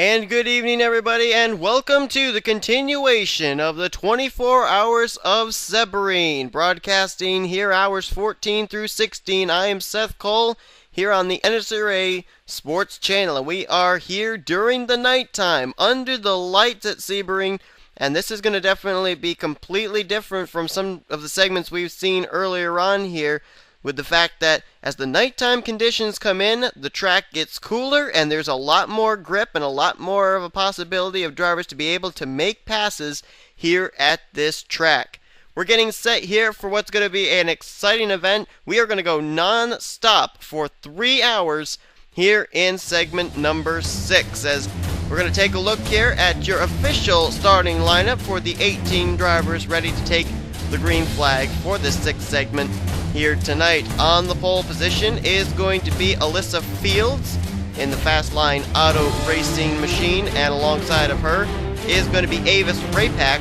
And good evening, everybody, and welcome to the continuation of the 24 Hours of Sebring, broadcasting here hours 14 through 16. I am Seth Cole, here on the NSRA Sports Channel, and we are here during the nighttime, under the lights at Sebring, and this is going to definitely be completely different from some of the segments we've seen earlier on here, with the fact that as the nighttime conditions come in, the track gets cooler and there's a lot more grip and a lot more of a possibility of drivers to be able to make passes here at this track. We're getting set here for what's going to be an exciting event. We are going to go non-stop for 3 hours here in segment number 6, as we're going to take a look here at your official starting lineup for the 18 drivers ready to take the green flag for this 6th segment here tonight. On the pole position is going to be Alyssa Fields in the Fast Line Auto Racing machine, and alongside of her is going to be Avis Rapax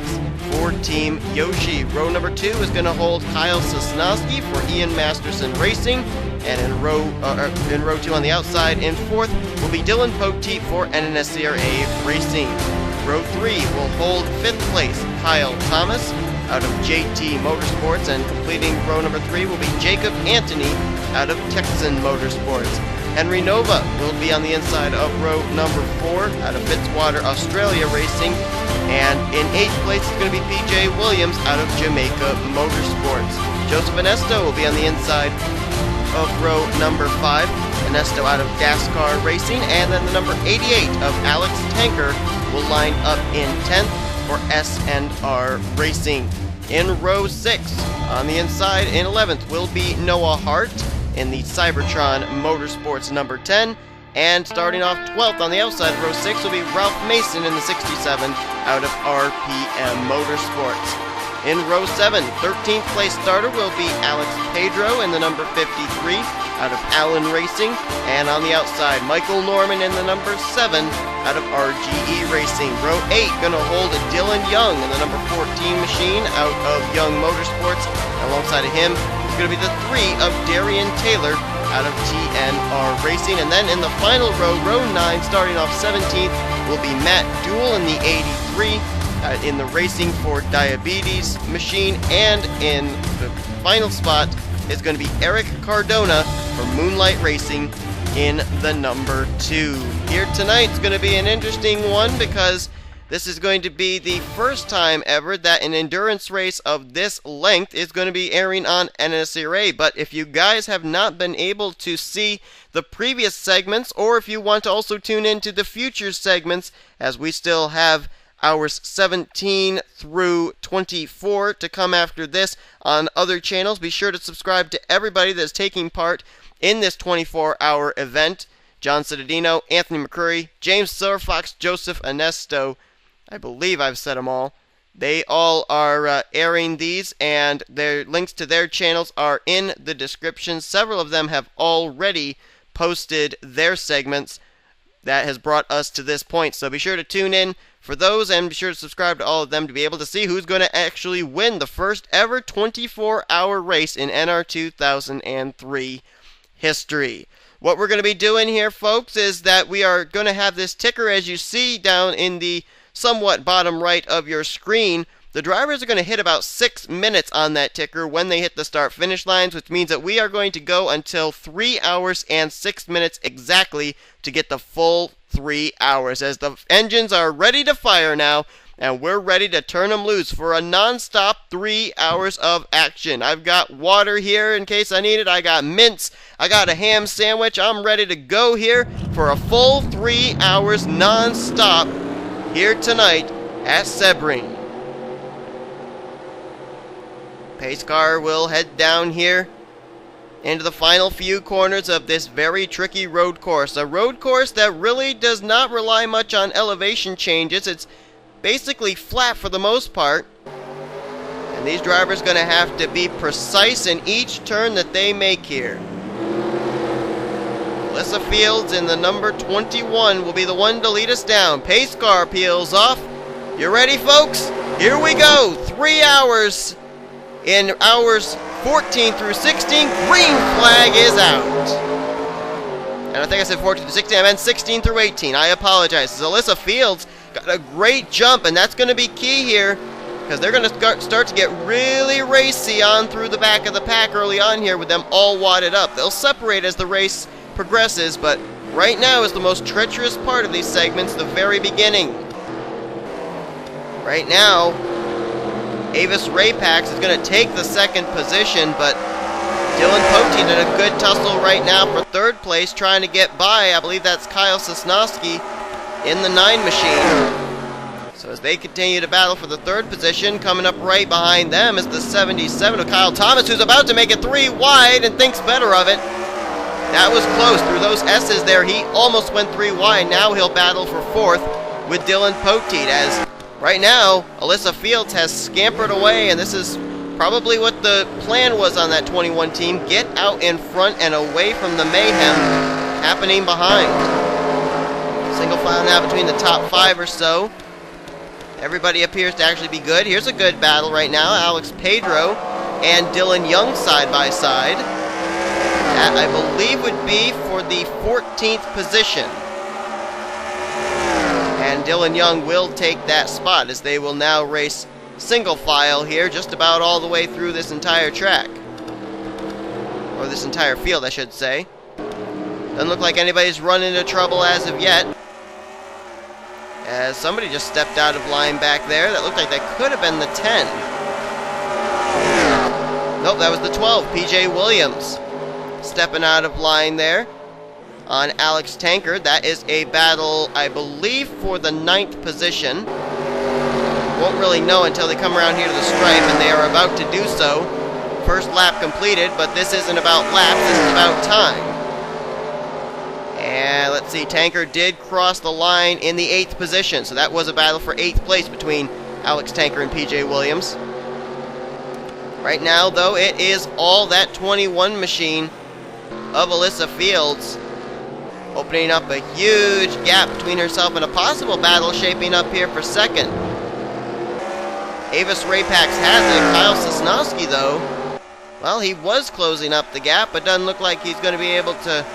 for Team Yoshi. Row number 2 is going to hold Kyle Sosnowski for Ian Masterson Racing, and in row 2 on the outside in 4th will be Dylan Poteet for NNSCRA Racing. Row 3 will hold 5th place Kyle Thomas out of JT Motorsports, and completing row number 3 will be Jacob Anthony out of Texan Motorsports. Henry Nova will be on the inside of row number 4 out of Fitzwater Australia Racing, and in 8th place is going to be PJ Williams out of Jamaica Motorsports. Joseph Onesto will be on the inside of row number 5, Onesto out of GasCar Racing, and then the number 88 of Alex Tanker will line up in 10th for S&R Racing. In row 6, on the inside in 11th will be Noah Hart in the Cybertron Motorsports number 10, and starting off 12th on the outside of row 6 will be Ralph Mason in the 67 out of RPM Motorsports. In row 7, 13th place starter will be Alex Pedro in the number 53 out of Allen Racing, and on the outside Michael Norman in the number 7 out of RGE Racing. Row 8 going to hold Dylan Young in the number 14 machine out of Young Motorsports. Alongside of him is going to be the 3 of Darian Taylor out of TNR Racing. And then in the final row, row 9, starting off 17th, will be Matt Dool in the 83 in the Racing for Diabetes machine. And in the final spot is going to be Eric Cardona for Moonlight Racing in the number 2. Here tonight's going to be an interesting one, because this is going to be the first time ever that an endurance race of this length is going to be airing on NSRA. But if you guys have not been able to see the previous segments, or if you want to also tune into the future segments, as we still have hours 17 through 24 to come after this on other channels, be sure to subscribe to everybody that's taking part in this 24-hour event. John Cittadino, Anthony McCurry, James Silverfox, Joseph Onesto, I believe I've said them all. They all are airing these, and their links to their channels are in the description. Several of them have already posted their segments that has brought us to this point, so be sure to tune in for those, and be sure to subscribe to all of them to be able to see who's going to actually win the first ever 24-hour race in NR 2003 history. What we're going to be doing here, folks, is that we are going to have this ticker, as you see down in the somewhat bottom right of your screen. The drivers are going to hit about 6 minutes on that ticker when they hit the start-finish lines, which means that we are going to go until 3 hours and 6 minutes exactly to get the full 3 hours, as the engines are ready to fire now, and we're ready to turn them loose for a non-stop 3 hours of action. I've got water here in case I need it. I got mints. I got a ham sandwich. I'm ready to go here for a full 3 hours non-stop here tonight at Sebring. Pace car will head down here into the final few corners of this very tricky road course. A road course that really does not rely much on elevation changes. It's basically flat for the most part, and these drivers are going to have to be precise in each turn that they make here. Alyssa Fields in the number 21 will be the one to lead us down. Pace car peels off. You ready, folks? Here we go. 3 hours. In hours 14 through 16, green flag is out. And I think I said 14 through 16. I meant 16 through 18. I apologize. So Alyssa Fields got a great jump, and that's going to be key here, because they're going to start to get really racy on through the back of the pack early on here with them all wadded up. They'll separate as the race progresses, but right now is the most treacherous part of these segments, the very beginning. Right now, Avis Rapax is going to take the second position, but Dylan Poteet in a good tussle right now for third place, trying to get by. I believe that's Kyle Sosnowski in the 9 machine. So as they continue to battle for the third position, coming up right behind them is the 77 of Kyle Thomas, who's about to make it 3 wide and thinks better of it. That was close. Through those S's there, he almost went 3 wide. Now he'll battle for fourth with Dylan Poteet, as right now Alyssa Fields has scampered away, and this is probably what the plan was on that 21 team. Get out in front and away from the mayhem happening behind. Single file now between the top 5 or so. Everybody appears to actually be good. Here's a good battle right now. Alex Pedro and Dylan Young side by side. That, I believe, would be for the 14th position. And Dylan Young will take that spot, as they will now race single file here, just about all the way through this entire track. Or this entire field, I should say. Doesn't look like anybody's run into trouble as of yet, as somebody just stepped out of line back there. That looked like that could have been the 10. Nope, that was the 12. PJ Williams stepping out of line there on Alex Tankard. That is a battle, I believe, for the 9th position. Won't really know until they come around here to the stripe, and they are about to do so. First lap completed, but this isn't about laps, this is about time. And let's see, Tankard did cross the line in the 8th position, so that was a battle for 8th place between Alex Tankard and PJ Williams. Right now, though, it is all that 21 machine of Alyssa Fields, opening up a huge gap between herself and a possible battle shaping up here for second. Avis Rapax has it. Kyle Sosnowski, though, well, he was closing up the gap, but doesn't look like he's going to be able to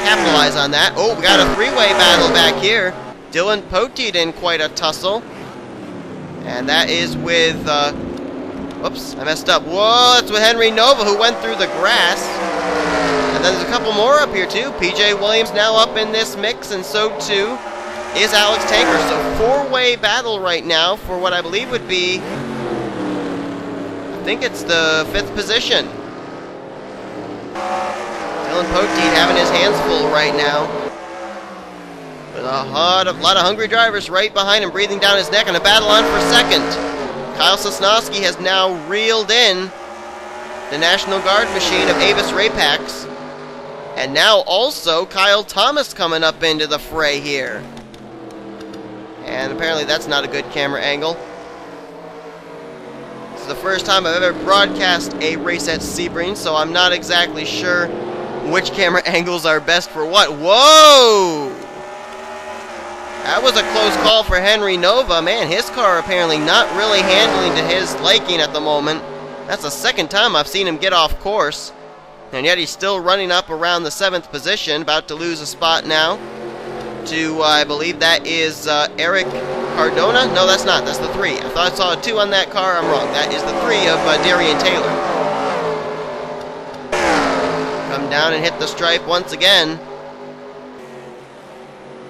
capitalize on that. Oh, we got a 3-way battle back here. Dylan Poteet in quite a tussle. And that is with, whoops, I messed up. Whoa, that's with Henry Nova, who went through the grass. And then there's a couple more up here, too. PJ Williams now up in this mix, and so, too, is Alex Tankard. So 4-way battle right now for what I believe would be, I think it's the 5th position. Dylan Poteet having his hands full right now, with a lot of hungry drivers right behind him, breathing down his neck, and a battle on for second. Kyle Sosnowski has now reeled in the National Guard machine of Avis Rapax, and now also Kyle Thomas coming up into the fray here. And apparently that's not a good camera angle. This is the first time I've ever broadcast a race at Sebring, so I'm not exactly sure which camera angles are best for what. Whoa! That was a close call for Henry Nova. Man, his car apparently not really handling to his liking at the moment. That's the second time I've seen him get off course. And yet he's still running up around the 7th position, about to lose a spot now to, I believe that is Eric Cardona? No, that's not. That's the 3. I thought I saw a 2 on that car. I'm wrong. That is the 3 of Darian Taylor. Come down and hit the stripe once again.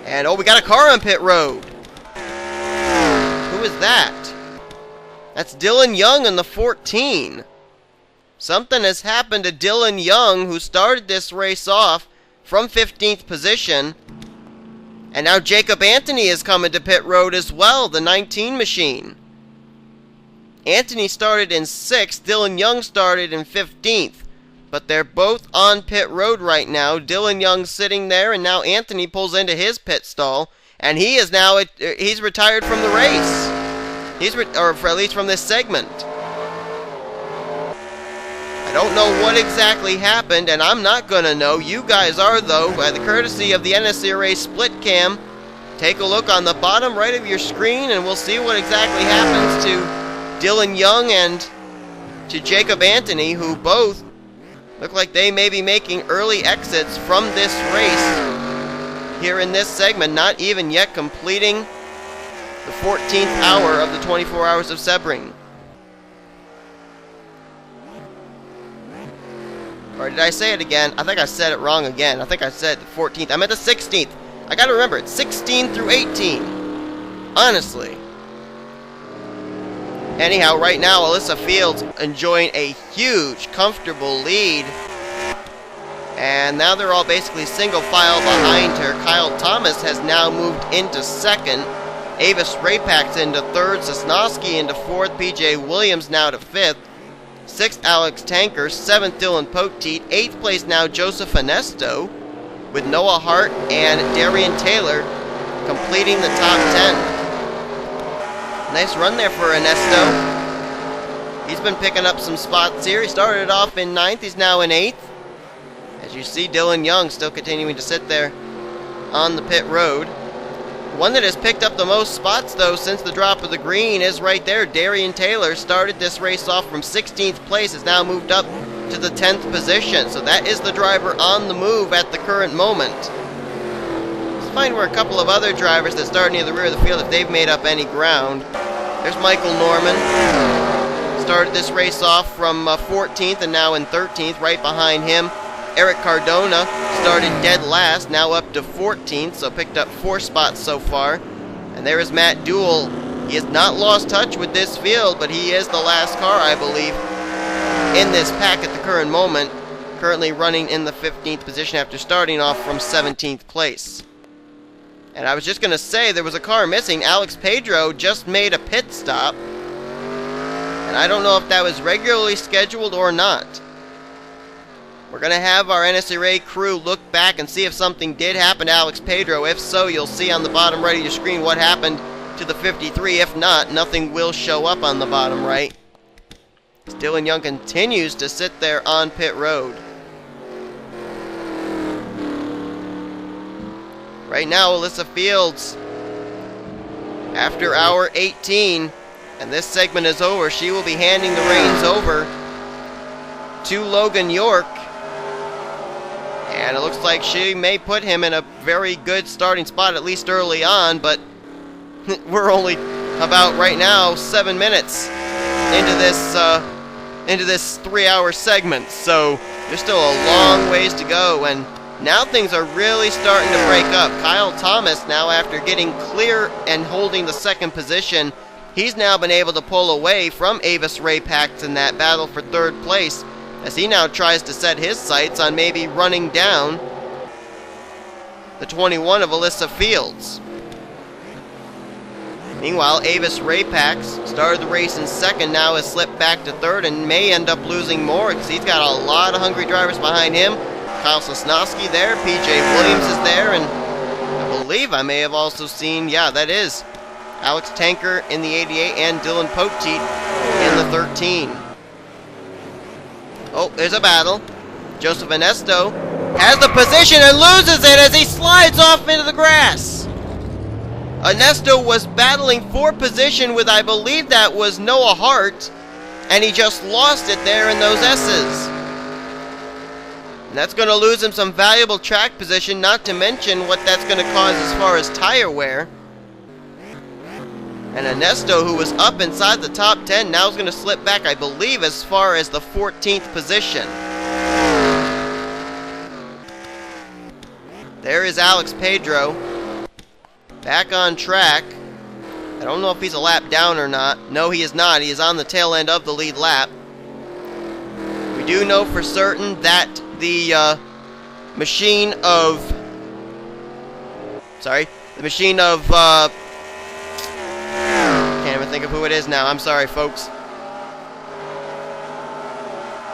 And, oh, we got a car on pit road. Who is that? That's Dylan Young in the 14. Something has happened to Dylan Young, who started this race off from 15th position. And now Jacob Anthony is coming to pit road as well, the 19 machine. Anthony started in 6th, Dylan Young started in 15th. But they're both on pit road right now. Dylan Young sitting there, and now Anthony pulls into his pit stall. And he is now, he's retired from the race. Or at least from this segment. I don't know what exactly happened, and I'm not going to know. You guys are, though, by the courtesy of the NSCRA split cam. Take a look on the bottom right of your screen, and we'll see what exactly happens to Dylan Young and to Jacob Anthony, who both Look like they may be making early exits from this race here in this segment, not even yet completing the 14th hour of the 24 hours of Sebring. Or did I say it again? I think I said it wrong again. I think I said the 14th. I meant the 16th. I gotta remember, it's 16 through 18. Honestly. Anyhow, right now, Alyssa Fields enjoying a huge, comfortable lead. And now they're all basically single file behind her. Kyle Thomas has now moved into second. Avis Rapax into third. Sosnowski into fourth. PJ Williams now to fifth. Sixth, Alex Tanker. Seventh, Dylan Poteet. Eighth place now, Joseph Onesto, with Noah Hart and Darian Taylor completing the top 10. Nice run there for Onesto. He's been picking up some spots here. He started off in 9th. He's now in 8th. As you see, Dylan Young still continuing to sit there on the pit road. One that has picked up the most spots, though, since the drop of the green is right there. Darian Taylor started this race off from 16th place, has now moved up to the 10th position. So that is the driver on the move at the current moment. Let's find where a couple of other drivers that start near the rear of the field, if they've made up any ground. There's Michael Norman. Started this race off from 14th and now in 13th. Right behind him, Eric Cardona started dead last, now up to 14th, so picked up 4 spots so far. And there is Matt Duell. He has not lost touch with this field, but he is the last car, I believe, in this pack at the current moment. Currently running in the 15th position after starting off from 17th place. And I was just going to say, there was a car missing. Alex Pedro just made a pit stop. And I don't know if that was regularly scheduled or not. We're going to have our NSRA crew look back and see if something did happen to Alex Pedro. If so, you'll see on the bottom right of your screen what happened to the 53. If not, nothing will show up on the bottom right. Dylan Young continues to sit there on pit road. Right now, Alyssa Fields, after hour 18, and this segment is over, she will be handing the reins over to Logan York. And it looks like she may put him in a very good starting spot, at least early on, but we're only about, right now, 7 minutes into this 3-hour segment, so there's still a long ways to go, and now things are really starting to break up. Kyle Thomas, now after getting clear and holding the second position, he's now been able to pull away from Avis Rapax in that battle for third place, as he now tries to set his sights on maybe running down the 21 of Alyssa Fields. Meanwhile, Avis Rapax started the race in second, now has slipped back to third and may end up losing more because he's got a lot of hungry drivers behind him. Kyle Sosnowski there, PJ Williams is there, and I believe I may have also seen, yeah, that is Alex Tanker in the 88 and Dylan Poteet in the 13. Oh, there's a battle. Joseph Onesto has the position and loses it as he slides off into the grass. Onesto was battling for position with, I believe that was Noah Hart, and he just lost it there in those S's. And that's going to lose him some valuable track position, not to mention what that's going to cause as far as tire wear. And Onesto, who was up inside the top 10, now is going to slip back, I believe, as far as the 14th position. There is Alex Pedro, back on track. I don't know if he's a lap down or not. No, he is not. He is on the tail end of the lead lap. We do know for certain that the machine of can't even think of who it is now. I'm sorry, folks.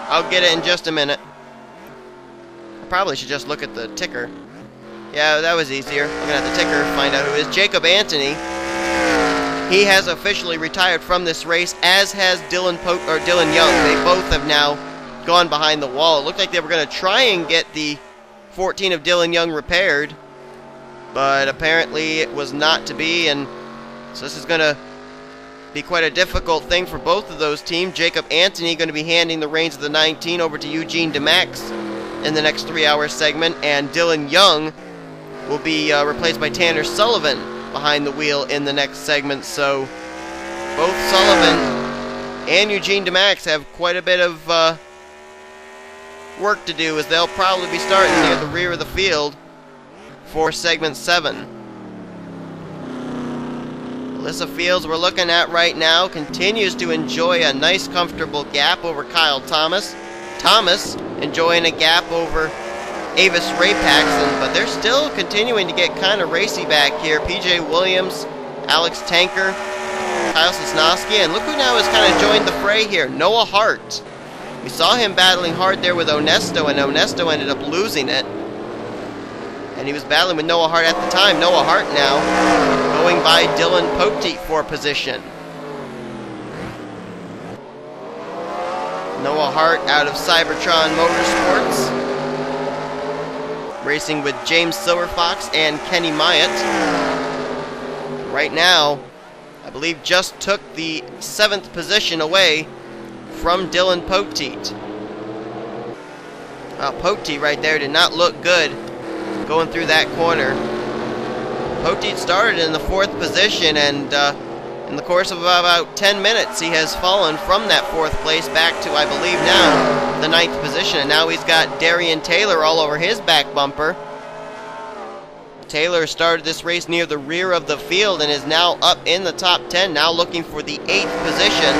I'll get it in just a minute. I probably should just look at the ticker. Yeah, that was easier. Looking at the ticker, find out who it is. Jacob Anthony. He has officially retired from this race, as has Dylan Young. They both have now gone behind the wall. It looked like they were going to try and get the 14 of Dylan Young repaired, but apparently it was not to be, and so this is going to be quite a difficult thing for both of those teams. Jacob Anthony going to be handing the reins of the 19 over to Eugene DeMax in the next 3-hour segment, and Dylan Young will be replaced by Tanner Sullivan behind the wheel in the next segment. So both Sullivan and Eugene DeMax have quite a bit of work to do, as they'll probably be starting near the rear of the field for segment 7. Alyssa Fields, we're looking at right now, continues to enjoy a nice comfortable gap over Kyle Thomas. Thomas enjoying a gap over Avis Ray-Paxton, but they're still continuing to get kind of racy back here. PJ Williams, Alex Tanker, Kyle Sosnowski, and look who now has kind of joined the fray here, Noah Hart. We saw him battling hard there with Onesto, and Onesto ended up losing it. And he was battling with Noah Hart at the time. Noah Hart now going by Dylan Poteet for position. Noah Hart out of Cybertron Motorsports, racing with James Silverfox and Kenny Myatt. Right now, I believe just took the 7th position away from Dylan Poteet. Poteet right there did not look good going through that corner. Poteet started in the 4th position, and in the course of about 10 minutes he has fallen from that 4th place back to, I believe now, the 9th position, and now he's got Darian Taylor all over his back bumper. Taylor started this race near the rear of the field and is now up in the top 10, now looking for the 8th position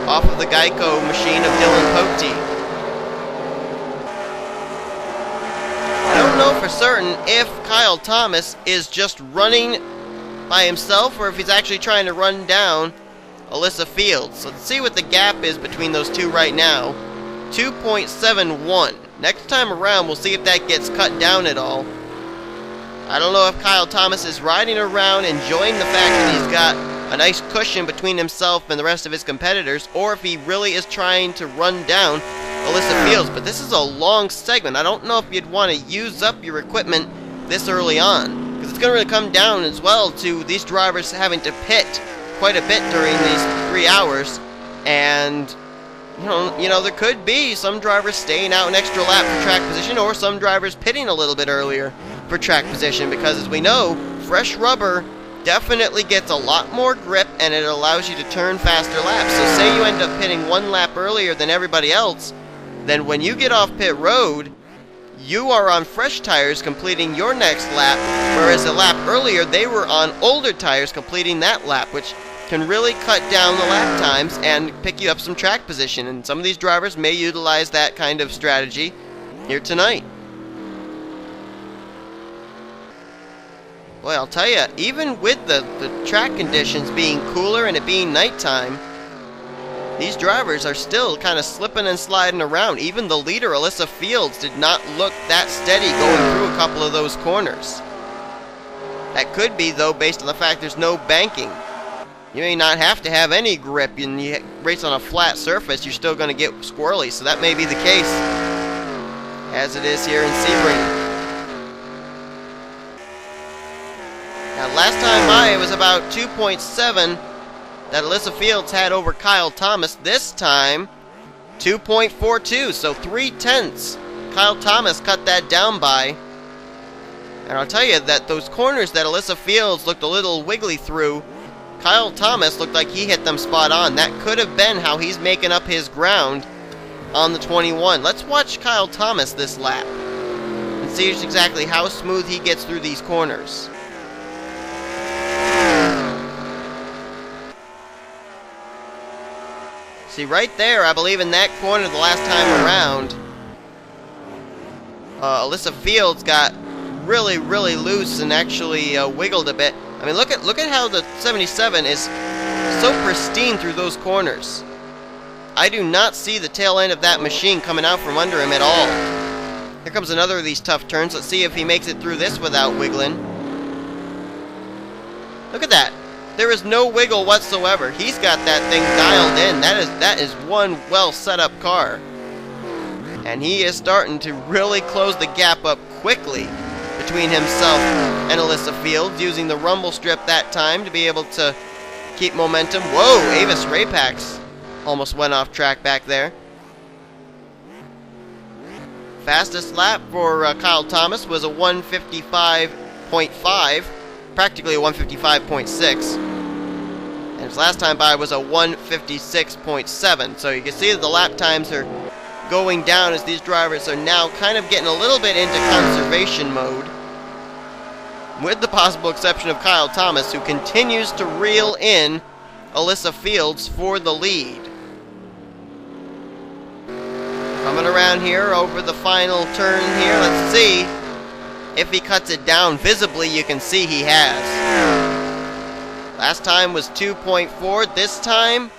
off of the Geico machine of Dylan Poteet. I don't know for certain if Kyle Thomas is just running by himself or if he's actually trying to run down Alyssa Fields. So let's see what the gap is between those two right now. 2.71. Next time around, we'll see if that gets cut down at all. I don't know if Kyle Thomas is riding around enjoying the fact that he's got a nice cushion between himself and the rest of his competitors, or if he really is trying to run down Alyssa Fields. But this is a long segment. I don't know if you'd want to use up your equipment this early on, because it's going to really come down as well to these drivers having to pit quite a bit during these 3 hours. And you know, there could be some drivers staying out an extra lap for track position, or some drivers pitting a little bit earlier for track position, because as we know, fresh rubber definitely gets a lot more grip and it allows you to turn faster laps. So say you end up pitting 1 lap earlier than everybody else, then when you get off pit road, you are on fresh tires completing your next lap, whereas a lap earlier they were on older tires completing that lap, which can really cut down the lap times and pick you up some track position. And some of these drivers may utilize that kind of strategy here tonight. Well, I'll tell you, even with the track conditions being cooler and it being nighttime, these drivers are still kind of slipping and sliding around. Even the leader, Alyssa Fields, did not look that steady going through a couple of those corners. That could be, though, based on the fact there's no banking. You may not have to have any grip, and you race on a flat surface, you're still going to get squirrely, so that may be the case, as it is here in Sebring. Now, last time by, it was about 2.7 that Alyssa Fields had over Kyle Thomas. This time, 2.42, so 3/10. Kyle Thomas cut that down by. And I'll tell you that those corners that Alyssa Fields looked a little wiggly through, Kyle Thomas looked like he hit them spot on. That could have been how he's making up his ground on the 21. Let's watch Kyle Thomas this lap and see just exactly how smooth he gets through these corners. See, right there, I believe in that corner the last time around, Alyssa Fields got really, really loose and actually wiggled a bit. I mean, look at how the 77 is so pristine through those corners. I do not see the tail end of that machine coming out from under him at all. Here comes another of these tough turns. Let's see if he makes it through this without wiggling. Look at that. There is no wiggle whatsoever. He's got that thing dialed in. That is one well set up car. And he is starting to really close the gap up quickly between himself and Alyssa Fields, using the rumble strip that time to be able to keep momentum. Whoa, Avis Rapax almost went off track back there. Fastest lap for Kyle Thomas was a 155.5, practically a 155.6. And his last time by was a 156.7. So you can see that the lap times are going down as these drivers are now kind of getting a little bit into conservation mode. With the possible exception of Kyle Thomas, who continues to reel in Alyssa Fields for the lead. Coming around here over the final turn here, let's see if he cuts it down. Visibly, you can see he has. Last time was 2.4, this time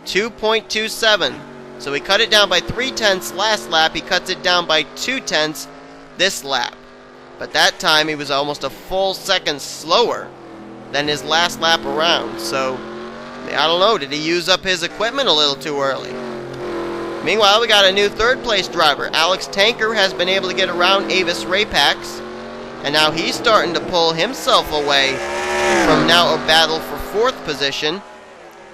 2.27. So he cut it down by 0.3 last lap, he cuts it down by 0.2 this lap. But that time he was almost a full second slower than his last lap around. So, I don't know, did he use up his equipment a little too early? Meanwhile, we got a new third place driver. Alex Tanker has been able to get around Avis Rapax. And now he's starting to pull himself away from now a battle for fourth position.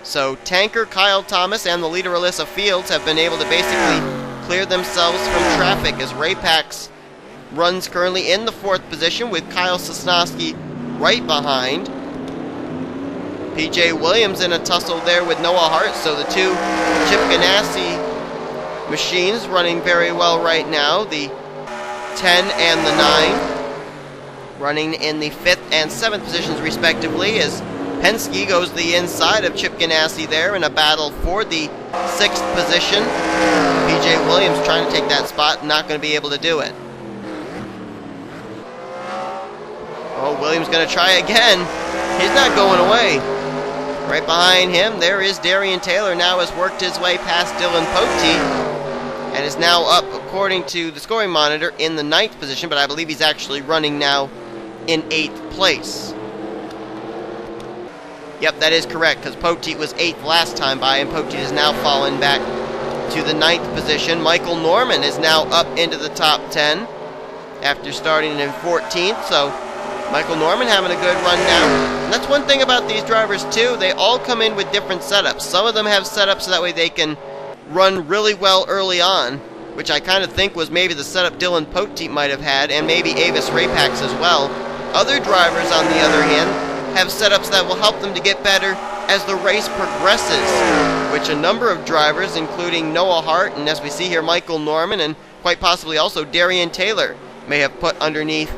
So Tanker, Kyle Thomas, and the leader Alyssa Fields have been able to basically clear themselves from traffic as Rapax runs currently in the fourth position with Kyle Sosnowski right behind. PJ Williams in a tussle there with Noah Hart, so the two Chip Ganassi machines running very well right now. The 10 and the 9 running in the 5th and 7th positions respectively as Penske goes to the inside of Chip Ganassi there in a battle for the 6th position. PJ Williams trying to take that spot, not going to be able to do it. Oh, Williams going to try again. He's not going away. Right behind him, there is Darian Taylor, now has worked his way past Dylan Pote and is now up, according to the scoring monitor, in the 9th position, but I believe he's actually running now in 8th place. Yep, that is correct, because Pote was 8th last time by, and Pote has now fallen back to the 9th position. Michael Norman is now up into the top 10 after starting in 14th, so Michael Norman having a good run now. And that's one thing about these drivers too, they all come in with different setups. Some of them have setups so that way they can run really well early on, which I kind of think was maybe the setup Dylan Pote might have had, and maybe Avis Rapax as well. Other drivers, on the other hand, have setups that will help them to get better as the race progresses, which a number of drivers, including Noah Hart, and as we see here, Michael Norman, and quite possibly also Darian Taylor, may have put underneath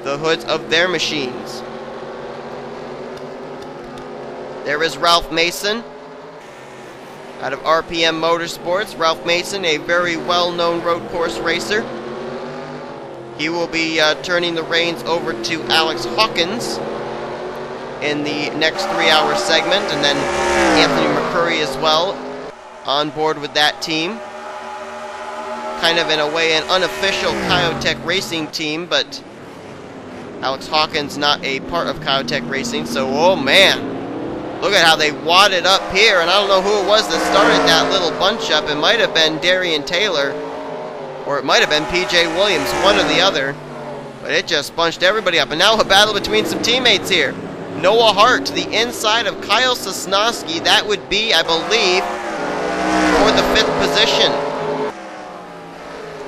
the hoods of their machines. There is Ralph Mason out of RPM Motorsports. Ralph Mason, a very well-known road course racer. He will be turning the reins over to Alex Hawkins in the next 3-hour segment, and then Anthony McCurry as well on board with that team. Kind of in a way an unofficial Kyotech racing team, but Alex Hawkins not a part of Kyotech Racing, so oh man, look at how they wadded up here, and I don't know who it was that started that little bunch up. It might have been Darian Taylor, or it might have been PJ Williams, one or the other, but it just bunched everybody up. And now a battle between some teammates here. Noah Hart to the inside of Kyle Sosnowski, that would be, I believe, for the 5th position.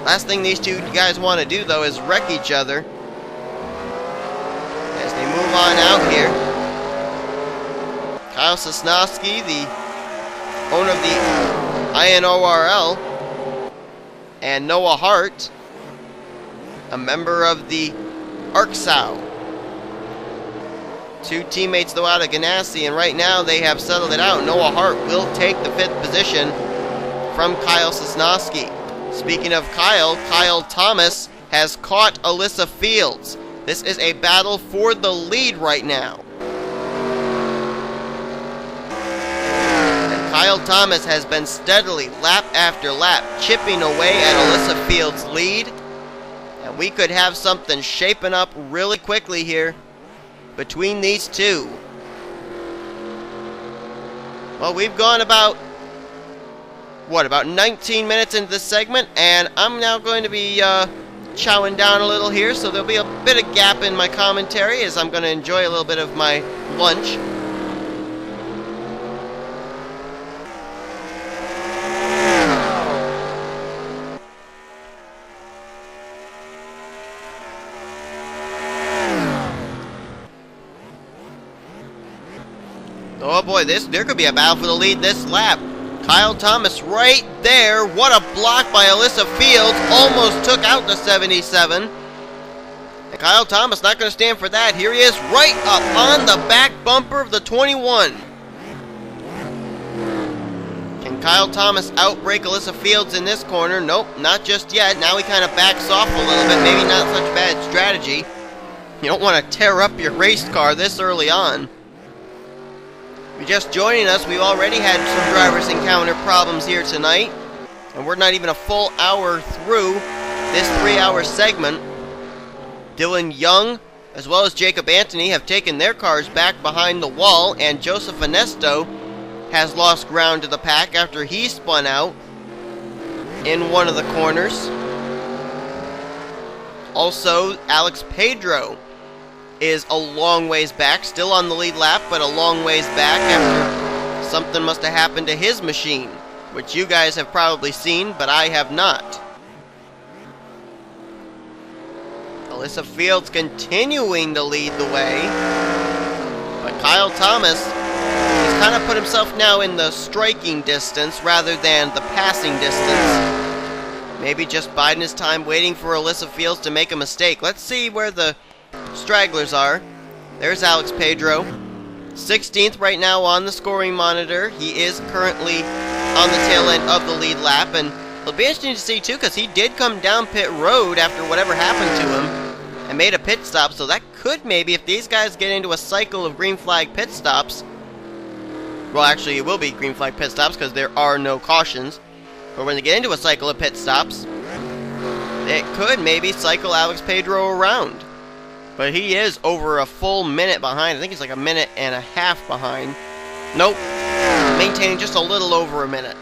Last thing these two guys want to do, though, is wreck each other as they move on out here. Kyle Sosnowski, the owner of the INORL, and Noah Hart, a member of the ARCSOW. Two teammates, though, out of Ganassi, and right now they have settled it out. Noah Hart will take the 5th position from Kyle Sosnowski. Speaking of Kyle, Kyle Thomas has caught Alyssa Fields. This is a battle for the lead right now. And Kyle Thomas has been steadily, lap after lap, chipping away at Alyssa Fields' lead. And we could have something shaping up really quickly here between these two. Well, we've gone about 19 minutes into this segment, and I'm now going to be chowing down a little here, so there'll be a bit of gap in my commentary as I'm going to enjoy a little bit of my lunch. Oh boy, there could be a battle for the lead this lap. Kyle Thomas right there. What a block by Alyssa Fields. Almost took out the 77. And Kyle Thomas not going to stand for that. Here he is right up on the back bumper of the 21. Can Kyle Thomas outbrake Alyssa Fields in this corner? Nope, not just yet. Now he kind of backs off a little bit. Maybe not such bad strategy. You don't want to tear up your race car this early on. If you're just joining us, we've already had some drivers encounter problems here tonight. And we're not even a full hour through this 3-hour segment. Dylan Young, as well as Jacob Anthony, have taken their cars back behind the wall. And Joseph Onesto has lost ground to the pack after he spun out in one of the corners. Also, Alex Pedro is a long ways back, still on the lead lap, but a long ways back after something must have happened to his machine, which you guys have probably seen, but I have not. Alyssa Fields continuing to lead the way, but Kyle Thomas has kind of put himself now in the striking distance rather than the passing distance. Maybe just biding his time, waiting for Alyssa Fields to make a mistake. Let's see where the stragglers are. There's Alex Pedro, 16th right now on the scoring monitor. He is currently on the tail end of the lead lap, and it'll be interesting to see too, because he did come down pit road after whatever happened to him and made a pit stop, so that could maybe, if these guys get into a cycle of green flag pit stops, well actually it will be green flag pit stops because there are no cautions, but when they get into a cycle of pit stops, it could maybe cycle Alex Pedro around. But he is over a full minute behind. I think he's like a minute and a half behind. Nope. Maintaining just a little over a minute.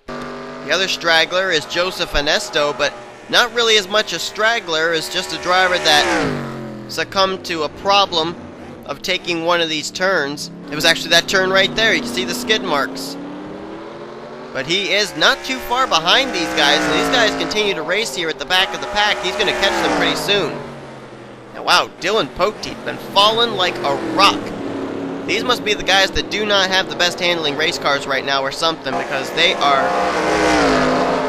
The other straggler is Joseph Onesto, but not really as much a straggler as just a driver that succumbed to a problem of taking one of these turns. It was actually that turn right there. You can see the skid marks. But he is not too far behind these guys, and these guys continue to race here at the back of the pack. He's going to catch them pretty soon. Now, wow, Dylan Poteet been falling like a rock. These must be the guys that do not have the best handling race cars right now or something, because they are,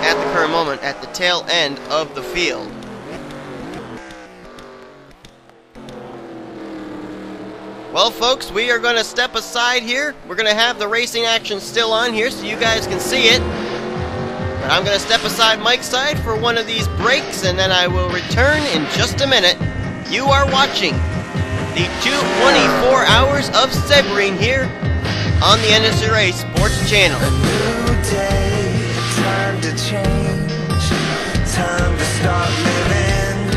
at the current moment, at the tail end of the field. Well, folks, we are going to step aside here. We're going to have the racing action still on here so you guys can see it. But I'm going to step aside Mike's side for one of these breaks, and then I will return in just a minute. You are watching the 24 hours of Sebring here on the NSRA Sports Channel. A new day, time to change, time to start living,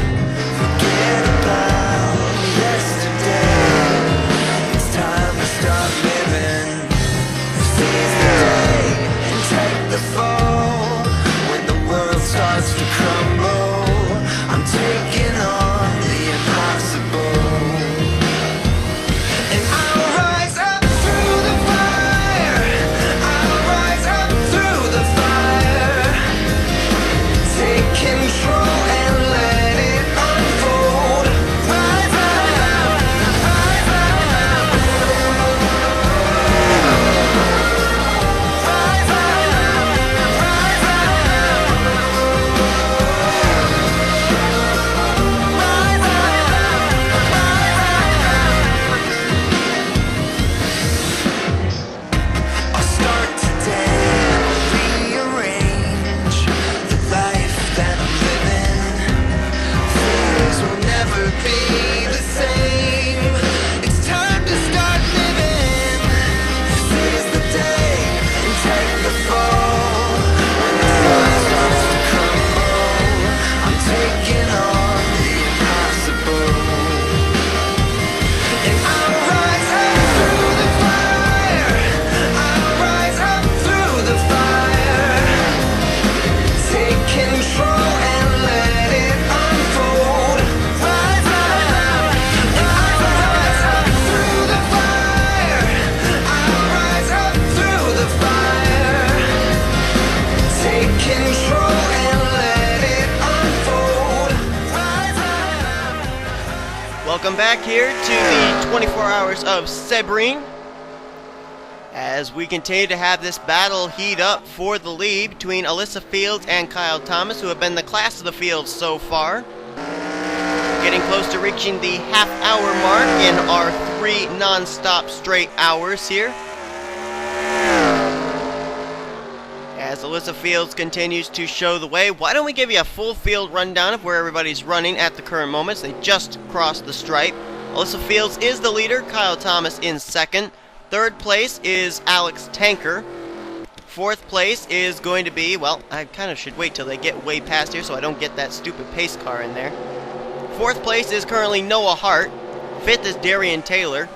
forget about yesterday, it's time to start living, seize the day and take the fall, when the world starts to crumble, I'm taking on the impossible. Control and let Welcome back here to the 24 Hours of Sebring, as we continue to have this battle heat up for the lead between Alyssa Fields and Kyle Thomas, who have been the class of the field so far. Getting close to reaching the half-hour mark in our 3 non-stop straight hours here, as Alyssa Fields continues to show the way. Why don't we give you a full field rundown of where everybody's running at the current moments? They just crossed the stripe. Alyssa Fields is the leader, Kyle Thomas in second. Third place is Alex Tanker. Fourth place is going to be, well, I kind of should wait till they get way past here so I don't get that stupid pace car in there. Fourth place is currently Noah Hart. Fifth is Darian Taylor.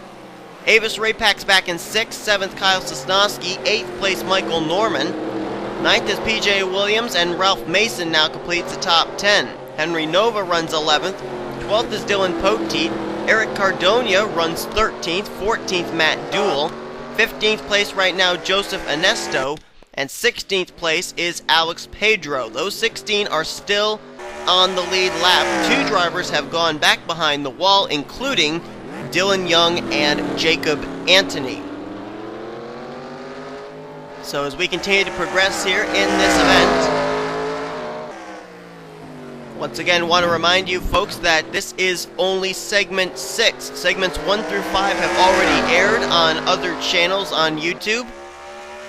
Avis Raypack's back in sixth. Seventh, Kyle Sosnowski. Eighth place, Michael Norman. Ninth is PJ Williams, and Ralph Mason now completes the top 10. Henry Nova runs 11th. 12th is Dylan Poteet. Eric Cardonia runs 13th. 14th, Matt Dool. 15th place right now, Joseph Onesto. And 16th place is Alex Pedro. Those 16 are still on the lead lap. 2 drivers have gone back behind the wall, including Dylan Young and Jacob Anthony. So as we continue to progress here in this event, once again want to remind you folks that this is only segment 6. Segments 1 through 5 have already aired on other channels on YouTube,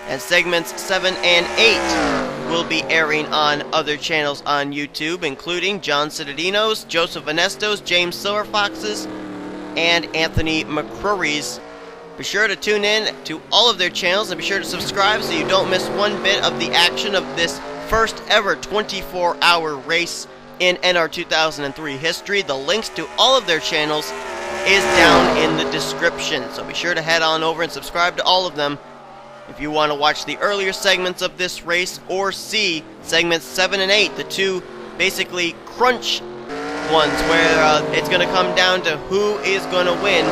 and segments 7 and 8 will be airing on other channels on YouTube, including John Citadino's, Joseph Onesto's, James Silverfox's, and Anthony McCrory's. Be sure to tune in to all of their channels and be sure to subscribe so you don't miss one bit of the action of this first ever 24-hour race in NR 2003 history. The links to all of their channels is down in the description, so be sure to head on over and subscribe to all of them if you want to watch the earlier segments of this race or see segments 7 and 8, the 2 basically crunch ones where it's going to come down to who is going to win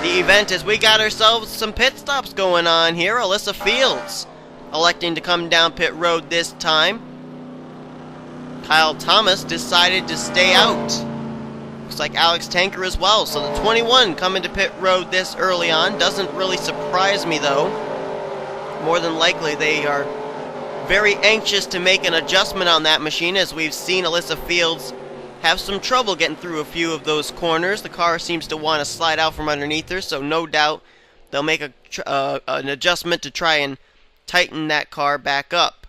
the event, as we got ourselves some pit stops going on here. Alyssa Fields electing to come down pit road this time. Kyle Thomas decided to stay out. Looks like Alex Tanker as well. So the 21 coming to pit road this early on. Doesn't really surprise me though. More than likely they are very anxious to make an adjustment on that machine, as we've seen Alyssa Fields have some trouble getting through a few of those corners. The car seems to want to slide out from underneath her, so no doubt they'll make an adjustment to try and tighten that car back up.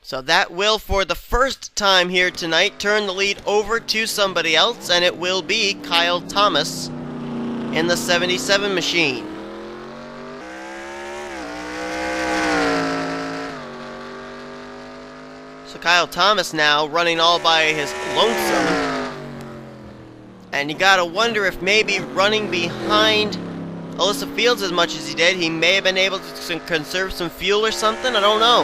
So that will, for the first time here tonight, turn the lead over to somebody else, and it will be Kyle Thomas in the 77 machine. So Kyle Thomas now running all by his lonesome. And you gotta wonder if maybe running behind Alyssa Fields as much as he did, he may have been able to conserve some fuel or something. I don't know.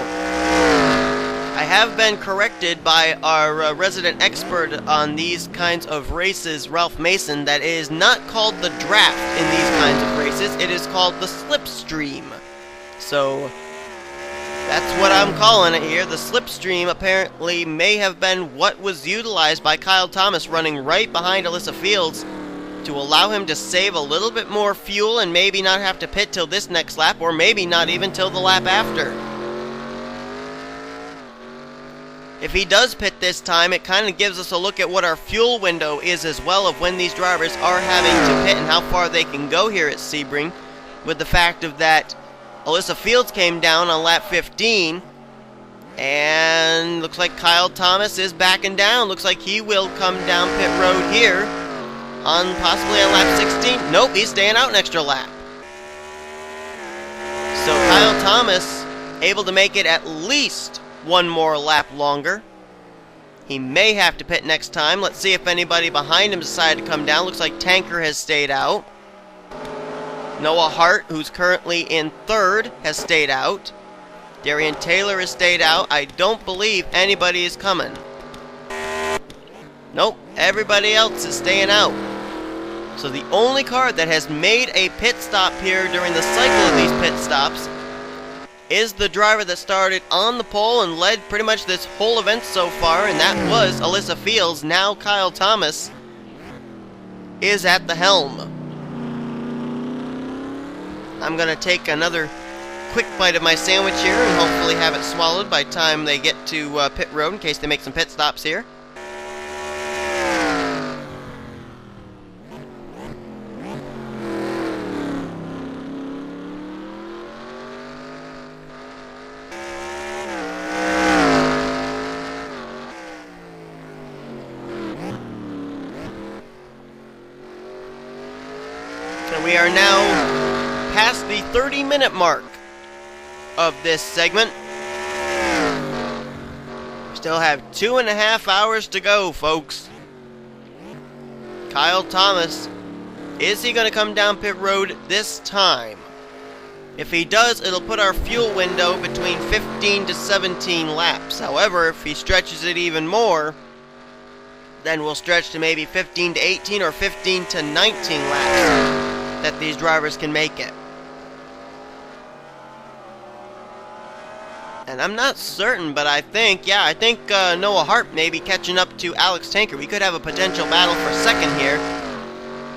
I have been corrected by our resident expert on these kinds of races, Ralph Mason, that it is not called the draft in these kinds of races. It is called the slipstream. So that's what I'm calling it here. The slipstream apparently may have been what was utilized by Kyle Thomas running right behind Alyssa Fields to allow him to save a little bit more fuel and maybe not have to pit till this next lap, or maybe not even till the lap after. If he does pit this time, it kind of gives us a look at what our fuel window is as well, of when these drivers are having to pit and how far they can go here at Sebring, with the fact of that Alyssa Fields came down on lap 15, and looks like Kyle Thomas is backing down. Looks like he will come down pit road here on possibly on lap 16. Nope, he's staying out an extra lap. So Kyle Thomas able to make it at least one more lap longer. He may have to pit next time. Let's see if anybody behind him decided to come down. Looks like Tanker has stayed out. Noah Hart, who's currently in third, has stayed out. Darian Taylor has stayed out. I don't believe anybody is coming. Nope, everybody else is staying out. So the only car that has made a pit stop here during the cycle of these pit stops is the driver that started on the pole and led pretty much this whole event so far, and that was Alyssa Fields. Now Kyle Thomas is at the helm. I'm going to take another quick bite of my sandwich here and hopefully have it swallowed by the time they get to pit road in case they make some pit stops here. And we are now past the 30-minute mark of this segment. We still have 2.5 hours to go, folks. Kyle Thomas, is he going to come down pit road this time? If he does, it'll put our fuel window between 15 to 17 laps. However, if he stretches it even more, then we'll stretch to maybe 15 to 18 or 15 to 19 laps that these drivers can make it. And I'm not certain, but I think Noah Hart may be catching up to Alex Tanker. We could have a potential battle for second here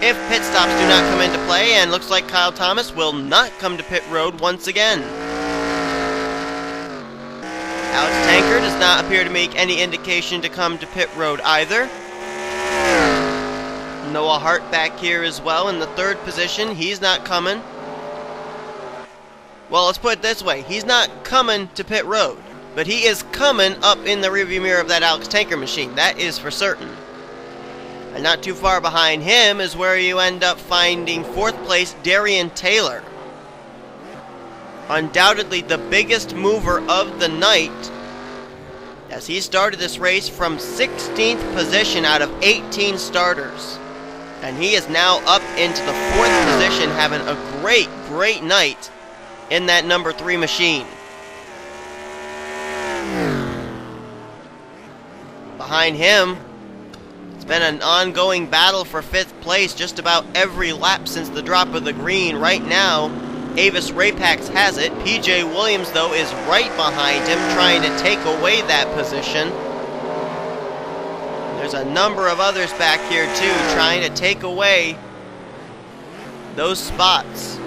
if pit stops do not come into play, and looks like Kyle Thomas will not come to pit road once again. Alex Tanker does not appear to make any indication to come to pit road either. Noah Hart back here as well in the third position. He's not coming. Well, let's put it this way. He's not coming to pit road, but he is coming up in the rearview mirror of that Alex Tanker machine. That is for certain. And not too far behind him is where you end up finding fourth place Darian Taylor. Undoubtedly the biggest mover of the night, as he started this race from 16th position out of 18 starters. And he is now up into the fourth position, having a great night in that number 3 machine. Behind him, it's been an ongoing battle for 5th place just about every lap since the drop of the green. Right now, Avis Rapax has it. PJ Williams, though, is right behind him, trying to take away that position. There's a number of others back here, too, trying to take away those spots.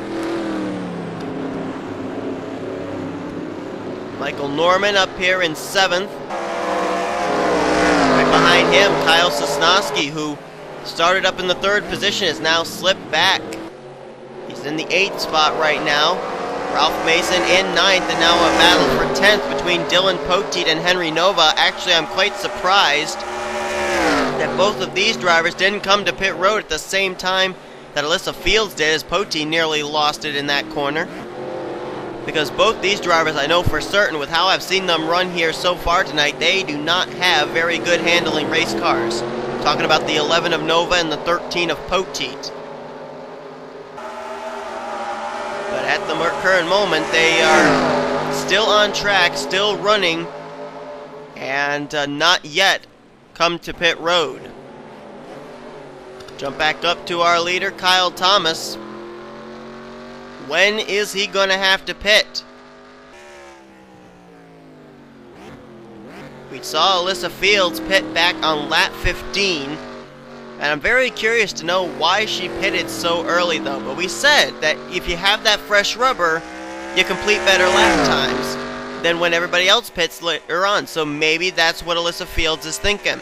Michael Norman up here in 7th. Right behind him, Kyle Sosnowski, who started up in the 3rd position, is now slipped back. He's in the 8th spot right now. Ralph Mason in 9th, and now a battle for 10th between Dylan Poteet and Henry Nova. Actually, I'm quite surprised that both of these drivers didn't come to pit road at the same time that Alyssa Fields did, as Poteet nearly lost it in that corner. Because both these drivers, I know for certain, with how I've seen them run here so far tonight, they do not have very good handling race cars. I'm talking about the 11 of Nova and the 13 of Poteet. But at the current moment, they are still on track, still running, and not yet come to pit road. Jump back up to our leader, Kyle Thomas. When is he going to have to pit? We saw Alyssa Fields pit back on lap 15, and I'm very curious to know why she pitted so early, though. But we said that if you have that fresh rubber, you complete better lap times than when everybody else pits later on. So maybe that's what Alyssa Fields is thinking.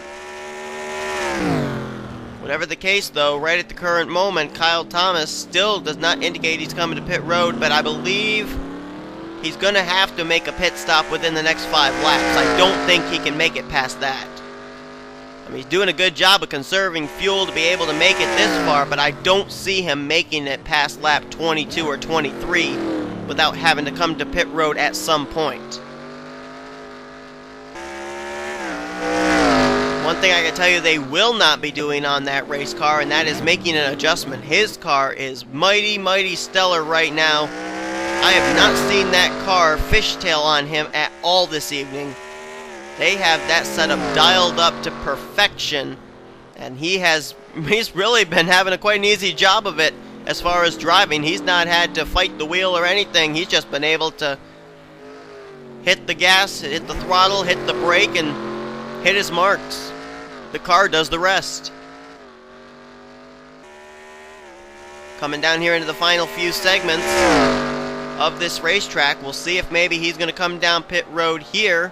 Whatever the case, though, right at the current moment, Kyle Thomas still does not indicate he's coming to pit road, but I believe he's going to have to make a pit stop within the next 5 laps. I don't think he can make it past that. I mean, he's doing a good job of conserving fuel to be able to make it this far, but I don't see him making it past lap 22 or 23 without having to come to pit road at some point. One thing I can tell you they will not be doing on that race car, and that is making an adjustment. His car is mighty stellar right now. I have not seen that car fishtail on him at all this evening. They have that setup dialed up to perfection, and he's really been having quite an easy job of it as far as driving. He's not had to fight the wheel or anything. He's just been able to hit the gas, hit the throttle, hit the brake, and hit his marks. The car does the rest. Coming down here into the final few segments of this racetrack. We'll see if maybe he's going to come down pit road here.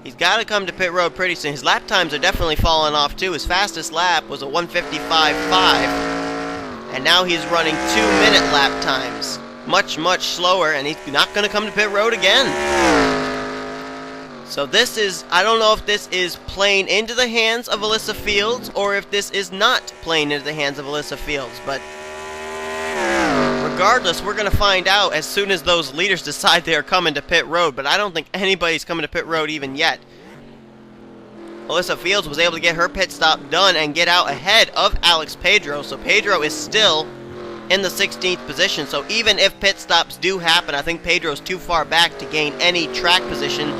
He's got to come to pit road pretty soon. His lap times are definitely falling off too. His fastest lap was a 1:55.5, and now he's running 2-minute lap times. Much, much slower, and he's not going to come to pit road again. So this is, I don't know if this is playing into the hands of Alyssa Fields, or if this is not playing into the hands of Alyssa Fields, but regardless, we're going to find out as soon as those leaders decide they are coming to pit road, but I don't think anybody's coming to pit road even yet. Alyssa Fields was able to get her pit stop done and get out ahead of Alex Pedro, so Pedro is still in the 16th position, so even if pit stops do happen, I think Pedro's too far back to gain any track position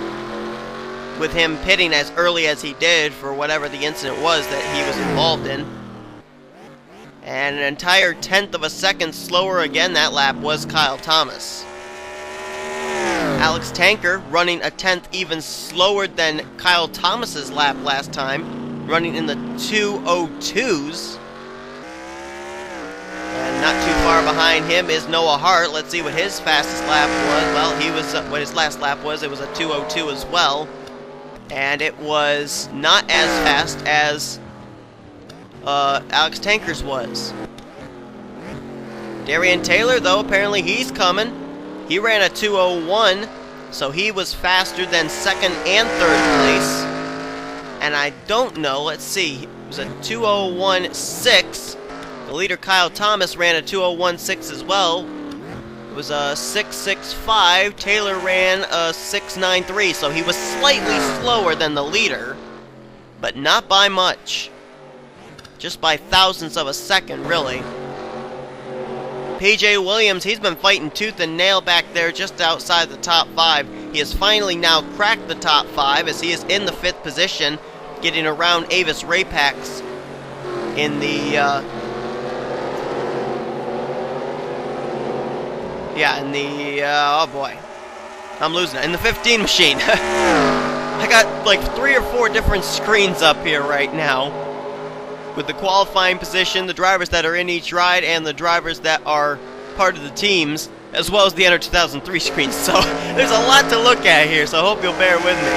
with him pitting as early as he did for whatever the incident was that he was involved in. And an entire 1/10 of a second slower again that lap was Kyle Thomas. Alex Tanker running a 1/10 even slower than Kyle Thomas's lap last time, running in the 2:02s. And not too far behind him is Noah Hart. Let's see what his fastest lap was. Well, he was what his last lap was. It was a 2:02 as well. And it was not as fast as Alex Tanker's was. Darian Taylor, though, apparently he's coming. He ran a 2:01, so he was faster than second and third place. And I don't know, let's see, it was a 2:01.6. The leader, Kyle Thomas, ran a 2:01.6 as well. It was a 6:65. Taylor ran a 6:93, so he was slightly slower than the leader, but not by much. Just by thousandths of a second, really. PJ Williams, he's been fighting tooth and nail back there just outside the top 5. He has finally now cracked the top 5 as he is in the 5th position, getting around Avis Rapax in the oh boy, I'm losing it, in the 15 machine. I got like 3 or 4 different screens up here right now, with the qualifying position, the drivers that are in each ride, and the drivers that are part of the teams, as well as the Enter 2003 screens. So there's a lot to look at here, so I hope you'll bear with me.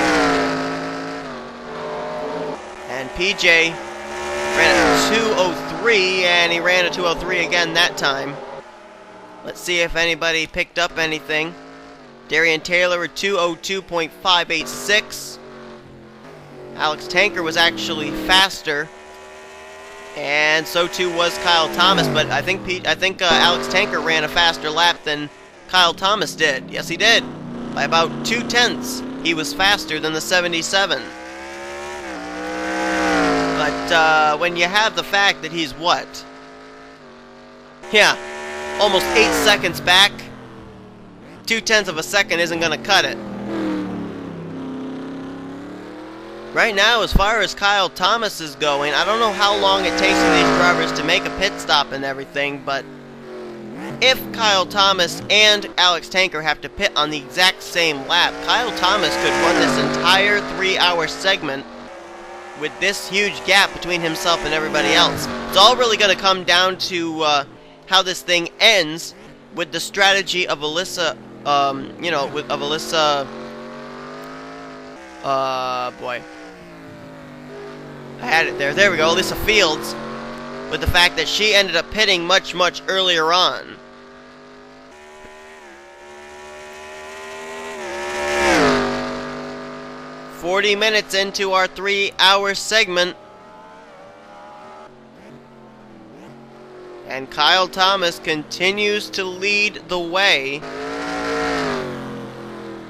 And PJ ran a 2:03, and he ran a 2:03 again that time. Let's see if anybody picked up anything. Darian Taylor, a 2:02.586. Alex Tanker was actually faster, and so too was Kyle Thomas. But I think Alex Tanker ran a faster lap than Kyle Thomas did. Yes, he did, by about 2/10. He was faster than the 77. But when you have the fact that he's what? Yeah. Almost 8 seconds back, 2/10 of a second isn't going to cut it. Right now, as far as Kyle Thomas is going, I don't know how long it takes for these drivers to make a pit stop and everything, but if Kyle Thomas and Alex Tanker have to pit on the exact same lap, Kyle Thomas could run this entire 3-hour segment with this huge gap between himself and everybody else. It's all really going to come down to how this thing ends with the strategy of Alyssa, boy. I had it there. There we go, Alyssa Fields, with the fact that she ended up pitting much, much earlier on. "40 minutes into our 3-hour segment, and Kyle Thomas continues to lead the way.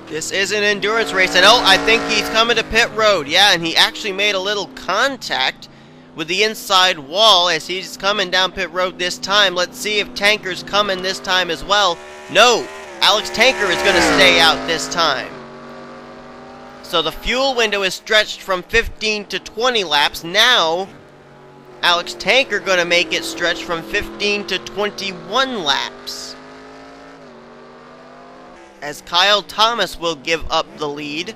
This is an endurance race, and oh, I think he's coming to pit road. Yeah, and he actually made a little contact with the inside wall as he's coming down pit road this time. Let's see if Tanker's coming this time as well. No, Alex Tanker is going to stay out this time. So the fuel window is stretched from 15 to 20 laps. Now Alex Tanker going to make it stretch from 15 to 21 laps, as Kyle Thomas will give up the lead.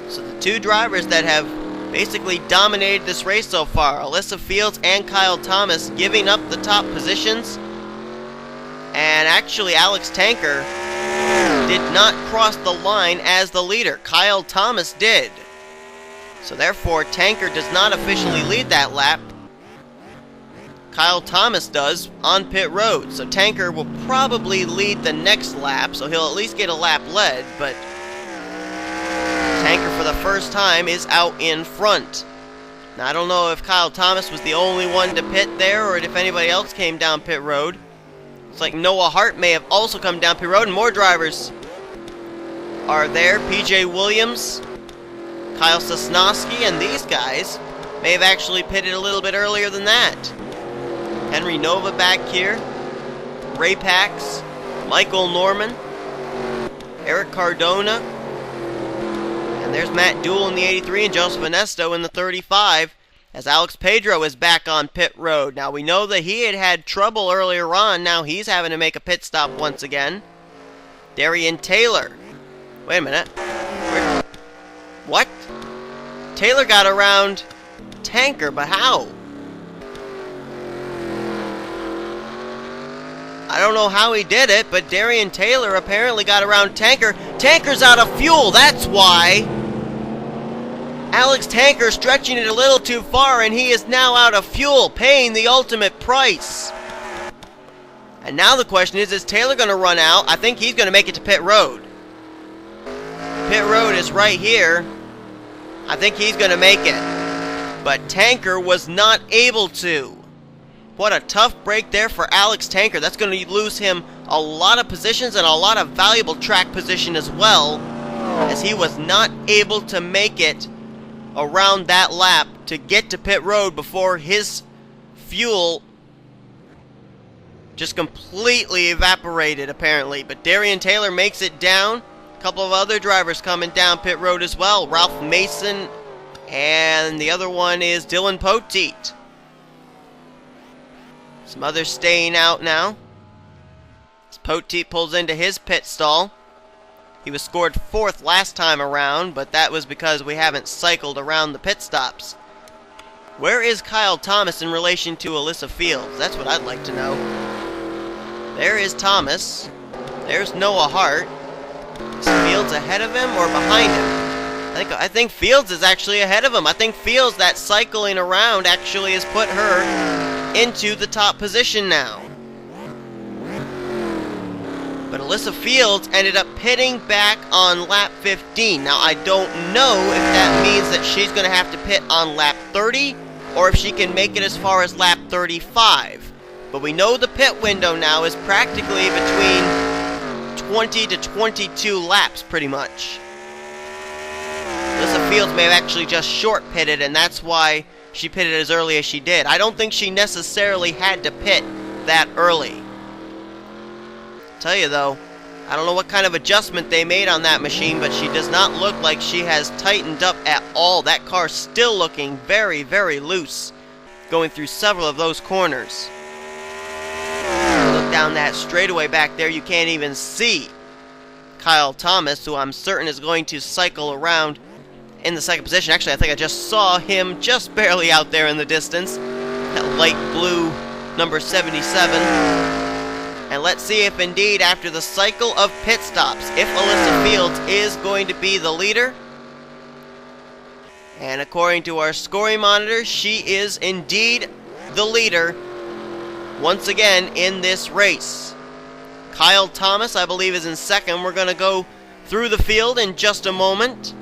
So the two drivers that have basically dominated this race so far. Alyssa Fields and Kyle Thomas giving up the top positions. And actually, Alex Tanker did not cross the line as the leader. Kyle Thomas did. So therefore, Tanker does not officially lead that lap. Kyle Thomas does on pit road. So Tanker will probably lead the next lap, so he'll at least get a lap led, but Tanker for the first time is out in front. Now I don't know if Kyle Thomas was the only one to pit there or if anybody else came down pit road. It's like Noah Hart may have also come down pit road, and more drivers are there. PJ Williams, Kyle Sosnowski, and these guys may have actually pitted a little bit earlier than that. Henry Nova back here, Ray Pax, Michael Norman, Eric Cardona, and there's Matt Dool in the 83 and Joseph Onesto in the 35, as Alex Pedro is back on pit road. Now we know that he had trouble earlier on, now he's having to make a pit stop once again. Darian Taylor. Wait a minute. What? Taylor got around Tanker, but how? I don't know how he did it, but Darian Taylor apparently got around Tanker. Tanker's out of fuel, that's why! Alex Tanker stretching it a little too far, and he is now out of fuel, paying the ultimate price. And now the question is Taylor going to run out? I think he's going to make it to pit road. Pit road is right here. I think he's going to make it. But Tanker was not able to. What a tough break there for Alex Tanker. That's going to lose him a lot of positions and a lot of valuable track position as well, as he was not able to make it around that lap to get to pit road before his fuel just completely evaporated, apparently. But Darian Taylor makes it down. A couple of other drivers coming down pit road as well. Ralph Mason, and the other one is Dylan Poteet. Some others staying out now. As Poteet pulls into his pit stall. He was scored 4th last time around, but that was because we haven't cycled around the pit stops. Where is Kyle Thomas in relation to Alyssa Fields? That's what I'd like to know. There is Thomas. There's Noah Hart. Is Fields ahead of him or behind him? I think Fields is actually ahead of him. I think Fields, that cycling around, actually has put her into the top position now. But Alyssa Fields ended up pitting back on lap 15. Now, I don't know if that means that she's going to have to pit on lap 30, or if she can make it as far as lap 35. But we know the pit window now is practically between 20 to 22 laps, pretty much. Alyssa Fields may have actually just short pitted, and that's why she pitted as early as she did. I don't think she necessarily had to pit that early. Tell you though, I don't know what kind of adjustment they made on that machine, but she does not look like she has tightened up at all. That car's still looking very, very loose, going through several of those corners. Look down that straightaway back there, you can't even see Kyle Thomas, who I'm certain is going to cycle around in the second position. Actually, I think I just saw him just barely out there in the distance. That light blue number 77. And let's see if indeed, after the cycle of pit stops, if Alyssa Fields is going to be the leader. And according to our scoring monitor, she is indeed the leader once again in this race. Kyle Thomas, I believe, is in second. We're going to go through the field in just a moment,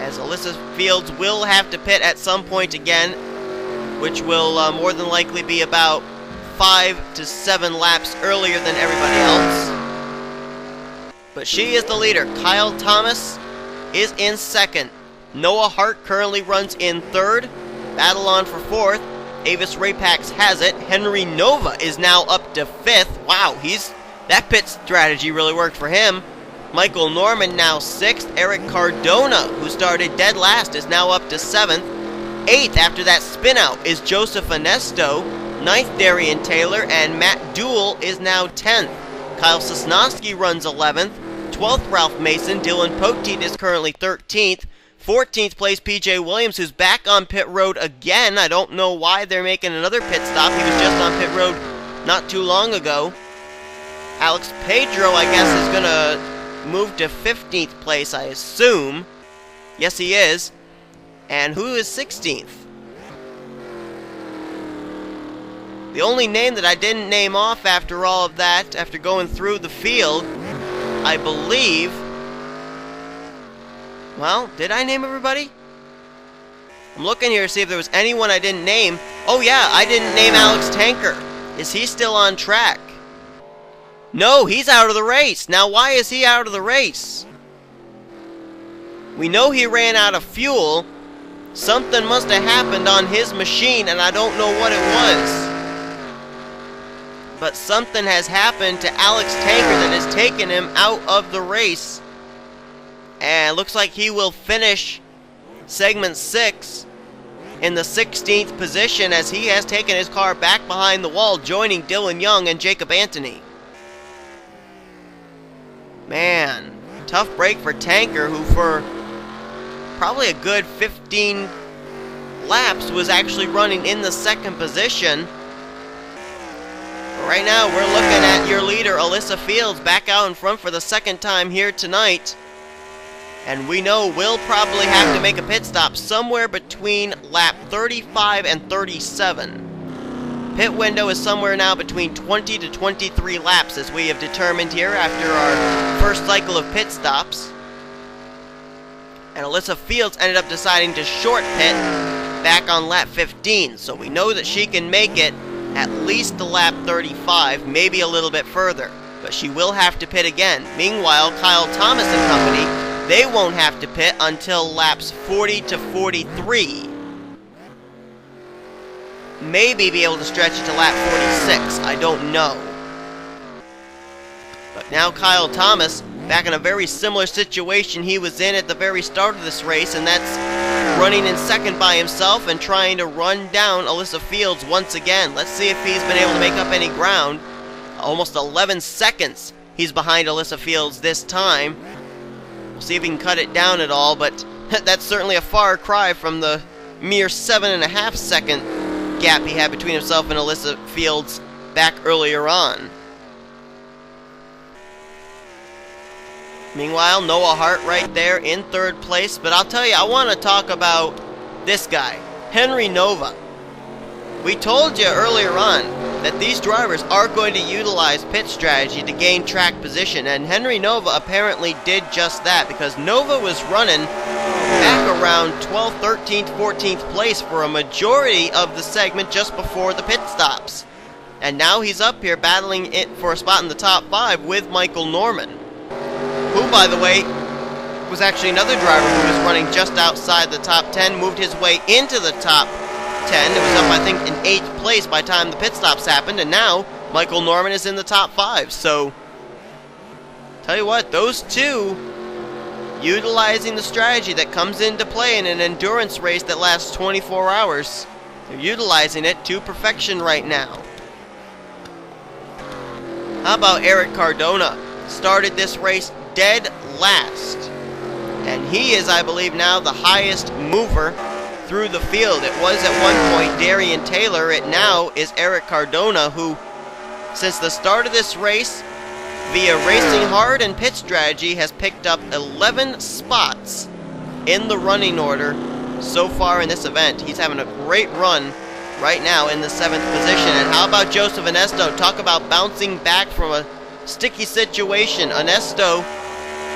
as Alyssa Fields will have to pit at some point again, which will more than likely be about 5 to 7 laps earlier than everybody else. But she is the leader. Kyle Thomas is in second. Noah Hart currently runs in third. Battle on for fourth. Avis Rapax has it. Henry Nova is now up to fifth. Wow, that pit strategy really worked for him. Michael Norman now sixth. Eric Cardona, who started dead last, is now up to seventh. Eighth after that spin out is Joseph Onesto. Ninth, Darian Taylor, and Matt Dool is now 10th. Kyle Sosnowski runs 11th. 12th, Ralph Mason. Dylan Poteet is currently 13th. 14th place, PJ Williams, who's back on pit road again. I don't know why they're making another pit stop. He was just on pit road not too long ago. Alex Pedro, I guess, is going to move to 15th place, I assume. Yes, he is. And who is 16th? The only name that I didn't name off after all of that, after going through the field, I believe... Well, did I name everybody? I'm looking here to see if there was anyone I didn't name. Oh yeah, I didn't name Alex Tanker. Is he still on track? No, he's out of the race. Now, why is he out of the race? We know he ran out of fuel. Something must have happened on his machine, and I don't know what it was. But something has happened to Alex Tanker that has taken him out of the race. And it looks like he will finish segment 6 in the 16th position as he has taken his car back behind the wall, joining Dylan Young and Jacob Anthony. Man, tough break for Tanker, who for probably a good 15 laps was actually running in the second position. But right now, we're looking at your leader, Alyssa Fields, back out in front for the second time here tonight. And we know we'll probably have to make a pit stop somewhere between lap 35 and 37. Pit window is somewhere now between 20 to 23 laps, as we have determined here after our first cycle of pit stops. And Alyssa Fields ended up deciding to short pit back on lap 15, so we know that she can make it at least to lap 35, maybe a little bit further, but she will have to pit again. Meanwhile, Kyle Thomas and company, they won't have to pit until laps 40 to 43. Maybe be able to stretch it to lap 46, I don't know. But now Kyle Thomas, back in a very similar situation he was in at the very start of this race, and that's running in second by himself and trying to run down Alyssa Fields once again. Let's see if he's been able to make up any ground. Almost 11 seconds he's behind Alyssa Fields this time. We'll see if he can cut it down at all, but that's certainly a far cry from the mere 7.5 second gap he had between himself and Alyssa Fields back earlier on. Meanwhile, Noah Hart right there in third place. But I'll tell you, I want to talk about this guy, Henry Nova. We told you earlier on that these drivers are going to utilize pit strategy to gain track position, and Henry Nova apparently did just that, because Nova was running back around 12th, 13th, 14th place for a majority of the segment just before the pit stops. And now he's up here battling it for a spot in the top 5 with Michael Norman, who, by the way, was actually another driver who was running just outside the top 10, moved his way into the top 10. It was up, I think, in 8th place by the time the pit stops happened, and now Michael Norman is in the top 5. So, tell you what, those two, utilizing the strategy that comes into play in an endurance race that lasts 24 hours, they're utilizing it to perfection right now. How about Eric Cardona? Started this race dead last, and he is, I believe, now the highest mover through the field. It was at one point Darian Taylor. It now is Eric Cardona, who, since the start of this race, via racing hard and pit strategy, has picked up 11 spots in the running order so far in this event. He's having a great run right now in the 7th position. And how about Joseph Onesto? Talk about bouncing back from a sticky situation. Onesto,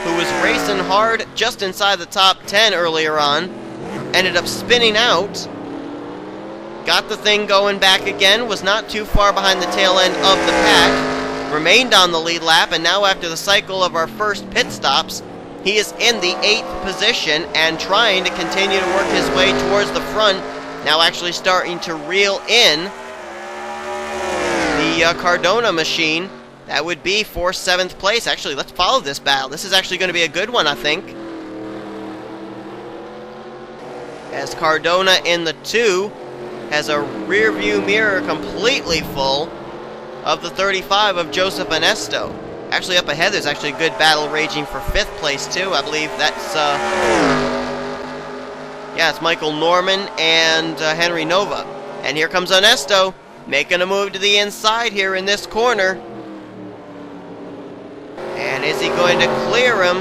who was racing hard just inside the top 10 earlier on, ended up spinning out, got the thing going back again, was not too far behind the tail end of the pack, remained on the lead lap, and now after the cycle of our first pit stops, he is in the 8th position and trying to continue to work his way towards the front, now actually starting to reel in the Cardona machine. That would be for 7th place. Actually, let's follow this battle. This is actually going to be a good one, I think. As Cardona in the 2 has a rear view mirror completely full of the 35 of Joseph Onesto. Actually, up ahead, there's actually a good battle raging for 5th place, too. I believe that's Yeah, it's Michael Norman and Henry Nova. And here comes Onesto, making a move to the inside here in this corner. And is he going to clear him?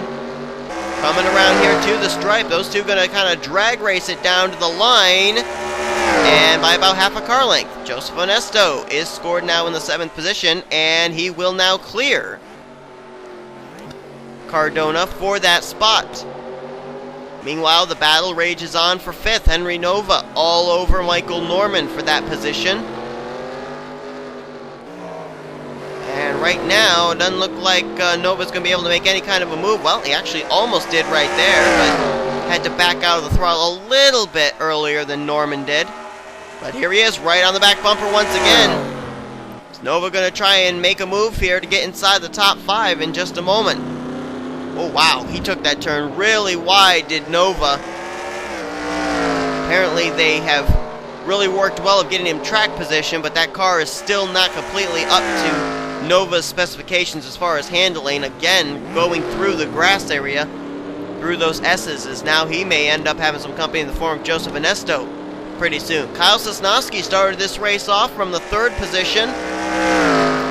Coming around here to the stripe. Those two going to kind of drag race it down to the line. And by about half a car length. Joseph Onesto is scored now in the 7th position, and he will now clear Cardona for that spot. Meanwhile, the battle rages on for 5th. Henry Nova all over Michael Norman for that position. And right now, it doesn't look like Nova's going to be able to make any kind of a move. Well, he actually almost did right there, but had to back out of the throttle a little bit earlier than Norman did. But here he is, right on the back bumper once again. Is Nova going to try and make a move here to get inside the top 5 in just a moment? Oh, wow, he took that turn really wide, did Nova. Apparently they have really worked well of getting him track position, but that car is still not completely up to Nova's specifications as far as handling. Again, going through the grass area, through those S's, as now he may end up having some company in the form of Joseph Onesto pretty soon. Kyle Sosnowski started this race off from the 3rd position.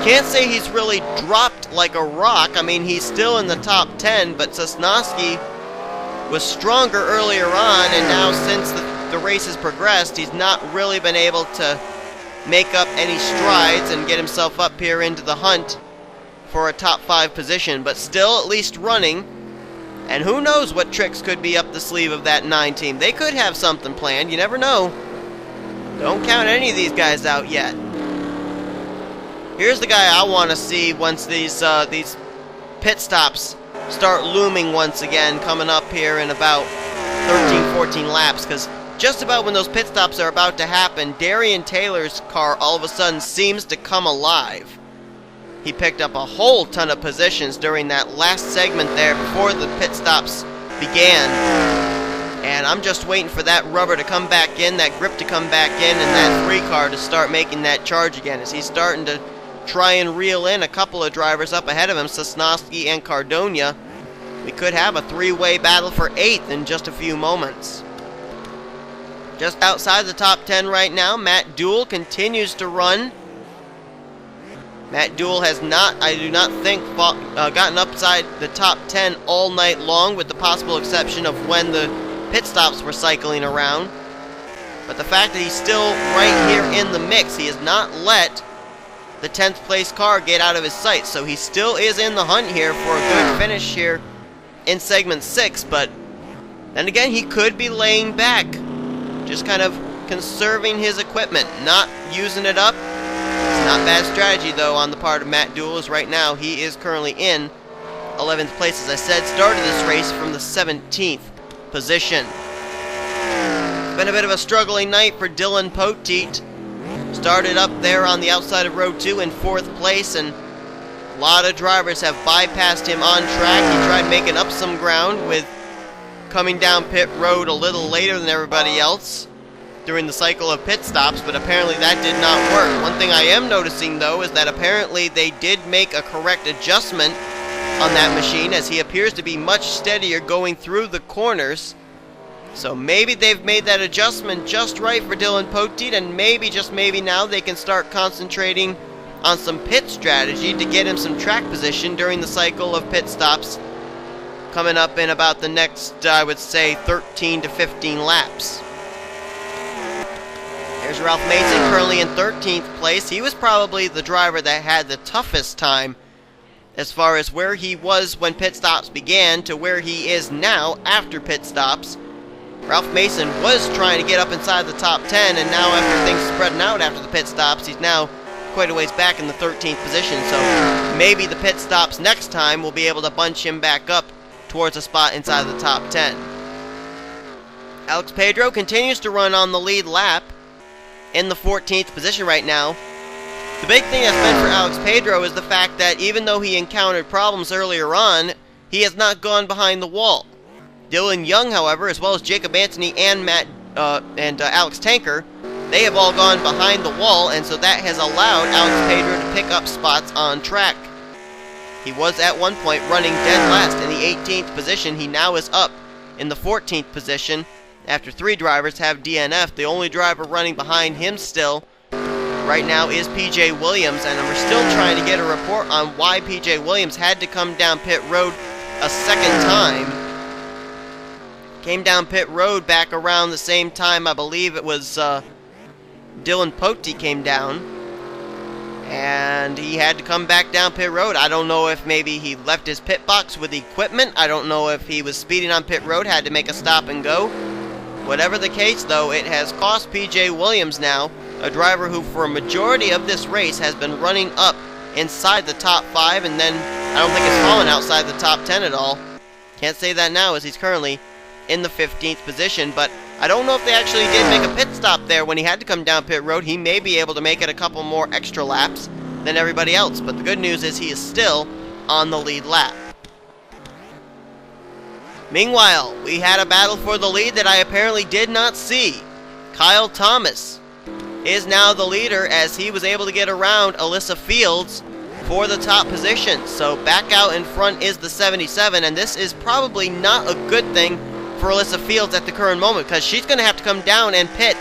Can't say he's really dropped like a rock. I mean, he's still in the top 10, but Sosnowski was stronger earlier on, and now since the race has progressed, he's not really been able to make up any strides and get himself up here into the hunt for a top 5 position, but still at least running. And who knows what tricks could be up the sleeve of that 9 team. They could have something planned, you never know. Don't count any of these guys out yet. Here's the guy I want to see once these pit stops start looming once again, coming up here in about 13-14 laps, because just about when those pit stops are about to happen, Darian Taylor's car all of a sudden seems to come alive. He picked up a whole ton of positions during that last segment there before the pit stops began. And I'm just waiting for that rubber to come back in, that grip to come back in, and that 3 car to start making that charge again, as he's starting to try and reel in a couple of drivers up ahead of him, Sosnowski and Cardona. We could have a 3-way battle for 8th in just a few moments. Just outside the top 10 right now, Matt Dool continues to run. Matt Dool has not, I do not think, gotten upside the top 10 all night long, with the possible exception of when the pit stops were cycling around. But the fact that he's still right here in the mix, he has not let the 10th place car get out of his sight, so he still is in the hunt here for a good finish here in segment 6, but then again, he could be laying back, just kind of conserving his equipment, not using it up. It's not bad strategy, though, on the part of Matt Dool, as right now he is currently in 11th place. As I said, started this race from the 17th position. It's been a bit of a struggling night for Dylan Poteet. Started up there on the outside of row 2 in 4th place, and a lot of drivers have bypassed him on track. He tried making up some ground with coming down pit road a little later than everybody else during the cycle of pit stops, but apparently that did not work. One thing I am noticing, though, is that apparently they did make a correct adjustment on that machine, as he appears to be much steadier going through the corners. So maybe they've made that adjustment just right for Dylan Poteet, and maybe, just maybe, now they can start concentrating on some pit strategy to get him some track position during the cycle of pit stops coming up in about the next, I would say, 13 to 15 laps. There's Ralph Mason, currently in 13th place. He was probably the driver that had the toughest time as far as where he was when pit stops began to where he is now after pit stops. Ralph Mason was trying to get up inside the top 10, and now after things spreading out after the pit stops, he's now quite a ways back in the 13th position. So maybe the pit stops next time will be able to bunch him back up towards a spot inside the top 10. Alex Pedro continues to run on the lead lap in the 14th position right now. The big thing that's been for Alex Pedro is the fact that even though he encountered problems earlier on, he has not gone behind the wall. Dylan Young, however, as well as Jacob Anthony and Alex Tanker, they have all gone behind the wall, and so that has allowed Alex Pedro to pick up spots on track. He was at one point running dead last in the 18th position. He now is up in the 14th position, after 3 drivers have DNF. The only driver running behind him still right now is PJ Williams, and we're still trying to get a report on why PJ Williams had to come down pit road a second time. Came down pit road back around the same time, I believe it was Dylan Pote came down, and he had to come back down pit road. I don't know if maybe he left his pit box with equipment. I don't know if he was speeding on pit road, had to make a stop and go. Whatever the case, though, it has cost PJ Williams now, a driver who for a majority of this race has been running up inside the top 5, and then I don't think it's fallen outside the top 10 at all. Can't say that now, as he's currently in the 15th position, but I don't know if they actually did make a pit stop there when he had to come down pit road. He may be able to make it a couple more extra laps than everybody else, but the good news is he is still on the lead lap. Meanwhile, we had a battle for the lead that I apparently did not see. Kyle Thomas is now the leader as he was able to get around Alyssa Fields for the top position. So back out in front is the 77, and this is probably not a good thing for Alyssa Fields at the current moment, because she's going to have to come down and pit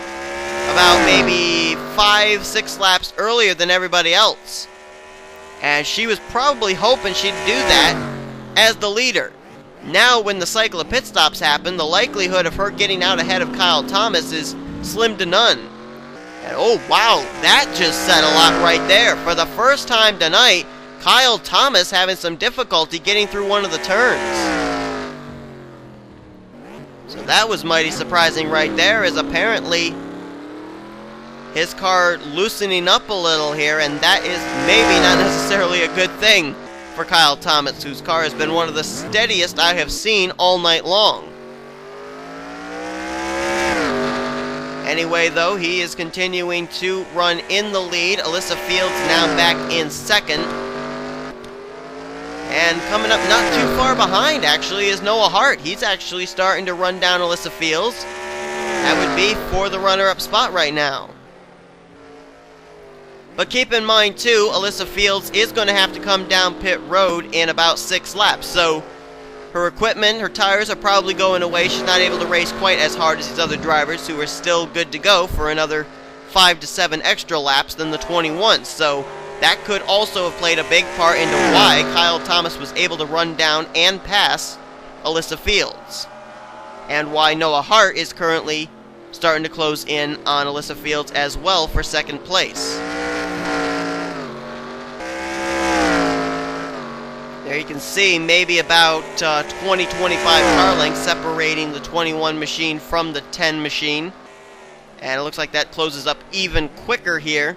about maybe 5-6 laps earlier than everybody else. And she was probably hoping she'd do that as the leader. Now when the cycle of pit stops happen, the likelihood of her getting out ahead of Kyle Thomas is slim to none. And oh wow, that just said a lot right there. For the first time tonight, Kyle Thomas having some difficulty getting through one of the turns. So that was mighty surprising right there, as apparently his car loosening up a little here, and that is maybe not necessarily a good thing for Kyle Thomas, whose car has been one of the steadiest I have seen all night long. Anyway, though, he is continuing to run in the lead. Alyssa Fields now back in second. And coming up not too far behind, actually, is Noah Hart. He's actually starting to run down Alyssa Fields. That would be for the runner-up spot right now. But keep in mind, too, Alyssa Fields is going to have to come down pit road in about 6 laps. So her equipment, her tires are probably going away. She's not able to race quite as hard as these other drivers who are still good to go for another 5 to 7 extra laps than the 21. So that could also have played a big part into why Kyle Thomas was able to run down and pass Alyssa Fields. And why Noah Hart is currently starting to close in on Alyssa Fields as well for second place. There you can see maybe about 20-25 car lengths separating the 21 machine from the 10 machine. And it looks like that closes up even quicker here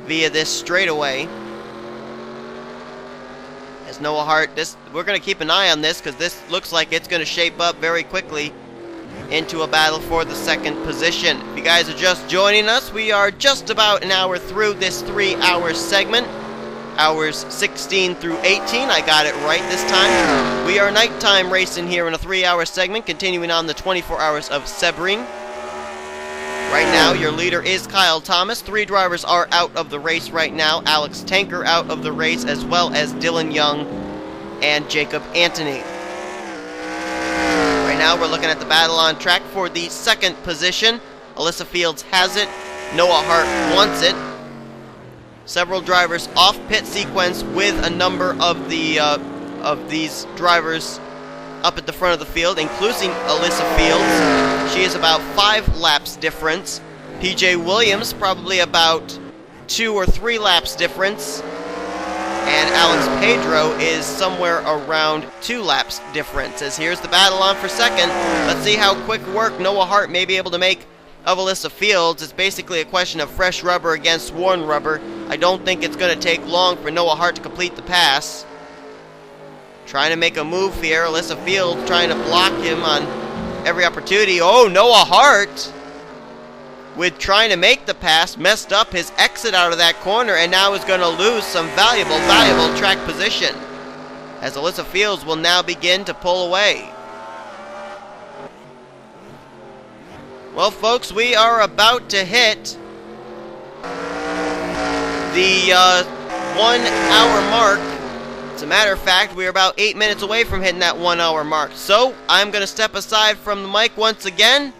via this straightaway. As Noah Hart, we're going to keep an eye on this, because this looks like it's going to shape up very quickly into a battle for the second position. If you guys are just joining us, we are just about an hour through this 3-hour segment. Hours 16 through 18, I got it right this time. We are nighttime racing here in a 3-hour segment, continuing on the 24 hours of Sebring. Right now, your leader is Kyle Thomas. 3 drivers are out of the race right now. Alex Tanker out of the race, as well as Dylan Young and Jacob Anthony. Right now, we're looking at the battle on track for the second position. Alyssa Fields has it. Noah Hart wants it. Several drivers off pit sequence with a number of these drivers up at the front of the field, including Alyssa Fields. She is about 5 laps difference. PJ Williams probably about 2 or 3 laps difference. And Alex Pedro is somewhere around 2 laps difference. As here's the battle on for second. Let's see how quick work Noah Hart may be able to make of Alyssa Fields. It's basically a question of fresh rubber against worn rubber. I don't think it's going to take long for Noah Hart to complete the pass. Trying to make a move here. Alyssa Fields trying to block him on every opportunity. Oh, Noah Hart, with trying to make the pass, messed up his exit out of that corner, and now is going to lose some valuable track position, as Alyssa Fields will now begin to pull away. Well, folks, we are about to hit the 1 hour mark As a matter of fact, we're about 8 minutes away from hitting that 1 hour mark. So, I'm going to step aside from the mic once again.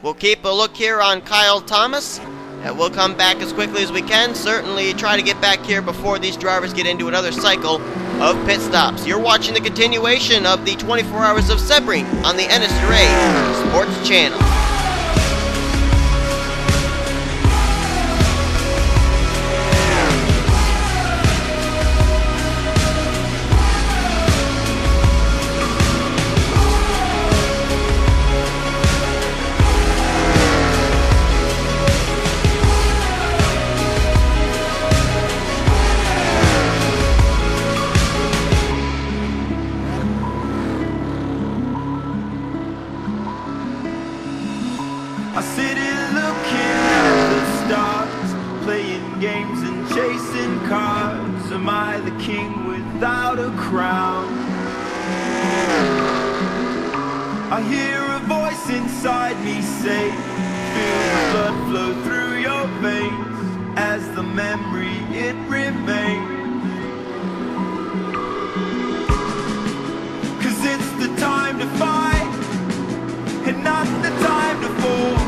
We'll keep a look here on Kyle Thomas, and we'll come back as quickly as we can. Certainly try to get back here before these drivers get into another cycle of pit stops. You're watching the continuation of the 24 Hours of Sebring on the Anyhoo Sports Channel. I sit here looking at the stars, playing games and chasing cars. Am I the king without a crown? I hear a voice inside me say, feel the blood flow through your veins, as the memory it remains. 'Cause it's the time to fight, and not the time to fall.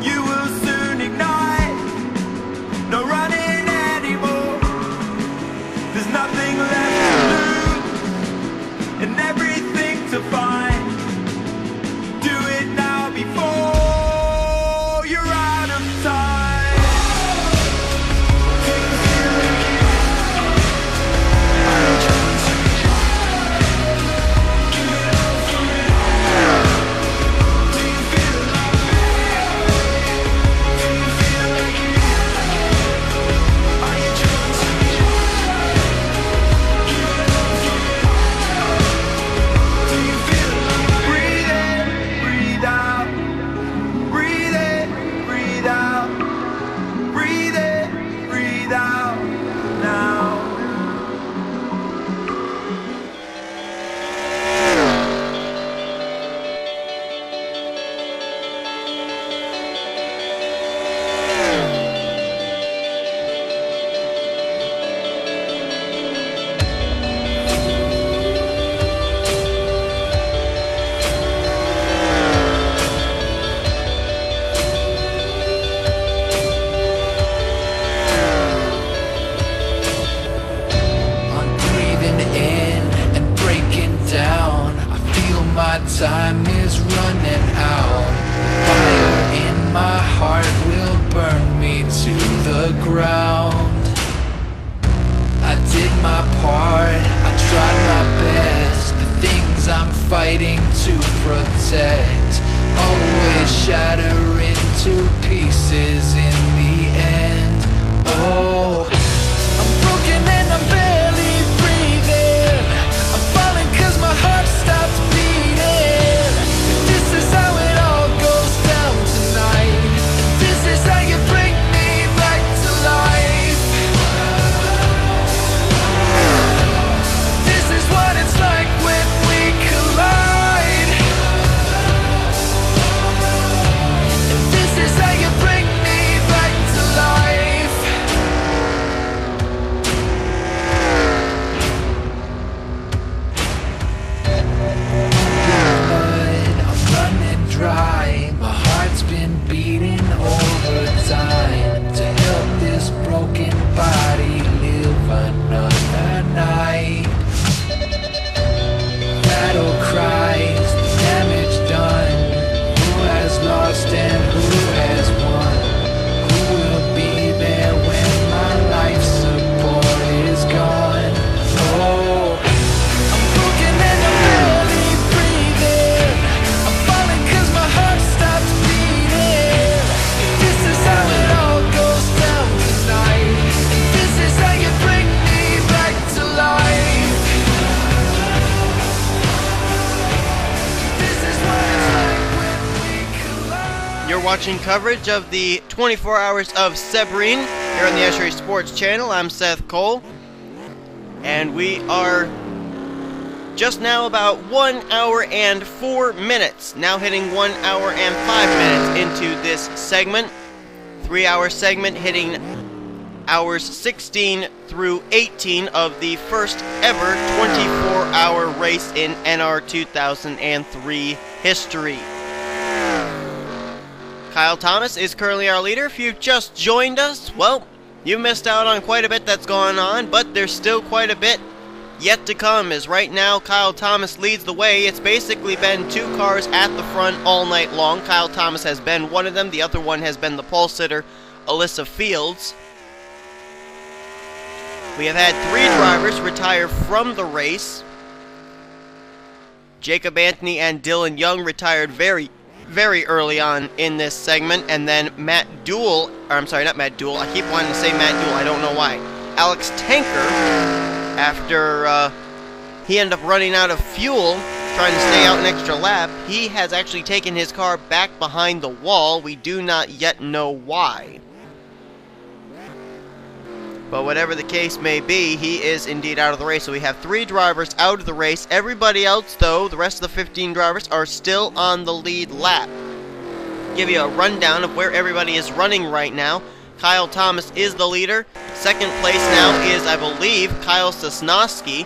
You will soon ignite, no running anymore. There's nothing left to lose, and everything to find. Do it now before you're out of time. Time is running out. Fire in my heart will burn me to the ground. I did my part, I tried my best. The things I'm fighting to protect always shatter into pieces in the end. Oh, I'm broken and I'm barely breathing. I'm falling 'cause my heart stopped beating. Watching coverage of the 24 Hours of Sebring here on the Anyhoo Sports Channel. I'm Seth Cole, and we are just now about 1 hour and 4 minutes, now hitting 1 hour and 5 minutes into this segment. 3 hour segment hitting hours 16 through 18 of the first ever 24-hour race in NR 2003 history. Kyle Thomas is currently our leader. If you've just joined us, well, you missed out on quite a bit that's going on, but there's still quite a bit yet to come, as right now Kyle Thomas leads the way. It's basically been two cars at the front all night long. Kyle Thomas has been one of them. The other one has been the pole sitter, Alyssa Fields. We have had three drivers retire from the race. Jacob Anthony and Dylan Young retired very early on in this segment, and then Matt Dool, or I'm sorry, not Matt Dool, I keep wanting to say Matt Dool, I don't know why. Alex Tanker, after he ended up running out of fuel, trying to stay out an extra lap, he has actually taken his car back behind the wall. We do not yet know why. But whatever the case may be, he is indeed out of the race. So we have three drivers out of the race. Everybody else, though, the rest of the 15 drivers, are still on the lead lap. Give you a rundown of where everybody is running right now. Kyle Thomas is the leader. Second place now is, I believe, Kyle Sosnowski.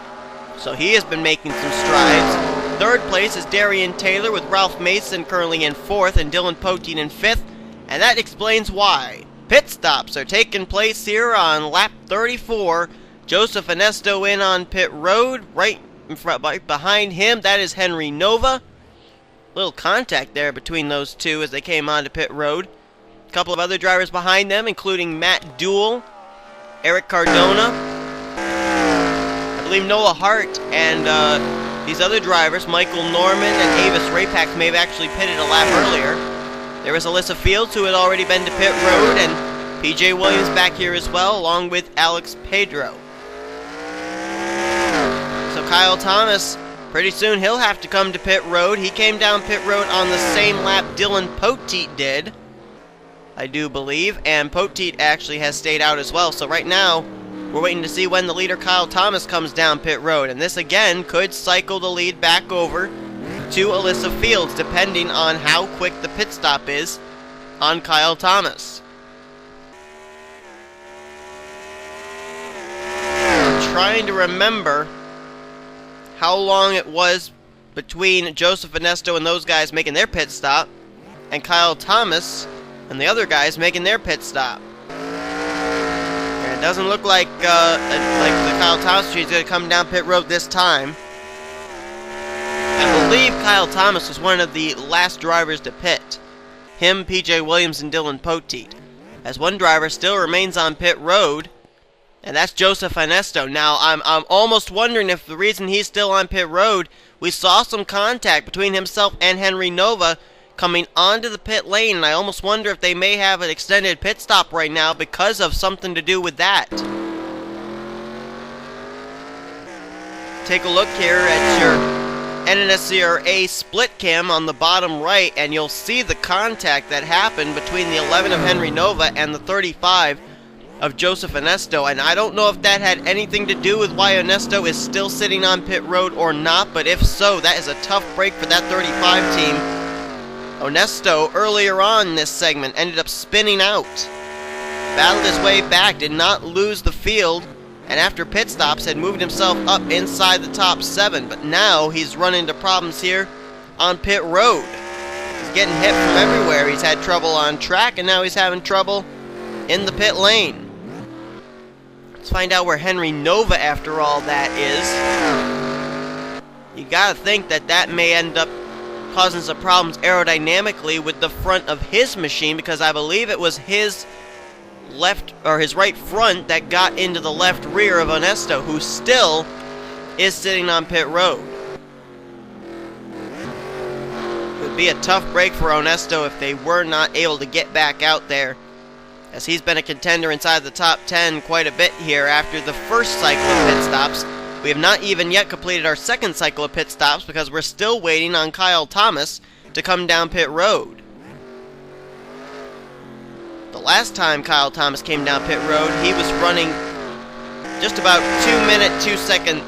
So he has been making some strides. Third place is Darian Taylor, with Ralph Mason currently in fourth and Dylan Poteen in fifth. And that explains why. Pit stops are taking place here on lap 34. Joseph Onesto in on pit road. Right in front, right behind him, that is Henry Nova. Little contact there between those two as they came onto pit road. A couple of other drivers behind them, including Matt Dool, Eric Cardona, I believe Noah Hart, and these other drivers, Michael Norman and Avis Rapax, may have actually pitted a lap earlier. There was Alyssa Fields, who had already been to pit road, and PJ Williams back here as well, along with Alex Pedro. So Kyle Thomas, pretty soon he'll have to come to pit road. He came down pit road on the same lap Dylan Poteet did, I do believe, and Poteet actually has stayed out as well. So right now, we're waiting to see when the leader Kyle Thomas comes down pit road, and this again could cycle the lead back over to Alyssa Fields, depending on how quick the pit stop is on Kyle Thomas. I'm trying to remember how long it was between Joseph Onesto and those guys making their pit stop, and Kyle Thomas and the other guys making their pit stop. And it doesn't look like the Kyle Thomas is going to come down pit road this time. I believe Kyle Thomas was one of the last drivers to pit. Him, PJ Williams, and Dylan Poteet. As one driver still remains on pit road, and that's Joseph Onesto. Now, I'm almost wondering if the reason he's still on pit road, we saw some contact between himself and Henry Nova coming onto the pit lane, and I almost wonder if they may have an extended pit stop right now because of something to do with that. Take a look here at your NNSCRA split cam on the bottom right, and you'll see the contact that happened between the 11 of Henry Nova and the 35 of Joseph Onesto, and I don't know if that had anything to do with why Onesto is still sitting on pit road or not, but if so, that is a tough break for that 35 team. Onesto, earlier on in this segment, ended up spinning out. Battled his way back, did not lose the field, and after pit stops had moved himself up inside the top 7, but now he's run into problems here on pit road. He's getting hit from everywhere. He's had trouble on track, and now he's having trouble in the pit lane. Let's find out where Henry Nova, after all that, is. You gotta think that that may end up causing some problems aerodynamically with the front of his machine, because I believe it was his left, or his right front, that got into the left rear of Onesto, who still is sitting on pit road. It would be a tough break for Onesto if they were not able to get back out there, as he's been a contender inside the top 10 quite a bit here after the first cycle of pit stops. We have not even yet completed our second cycle of pit stops because we're still waiting on Kyle Thomas to come down pit road. The last time Kyle Thomas came down pit road, he was running just about 2-minute, 2-second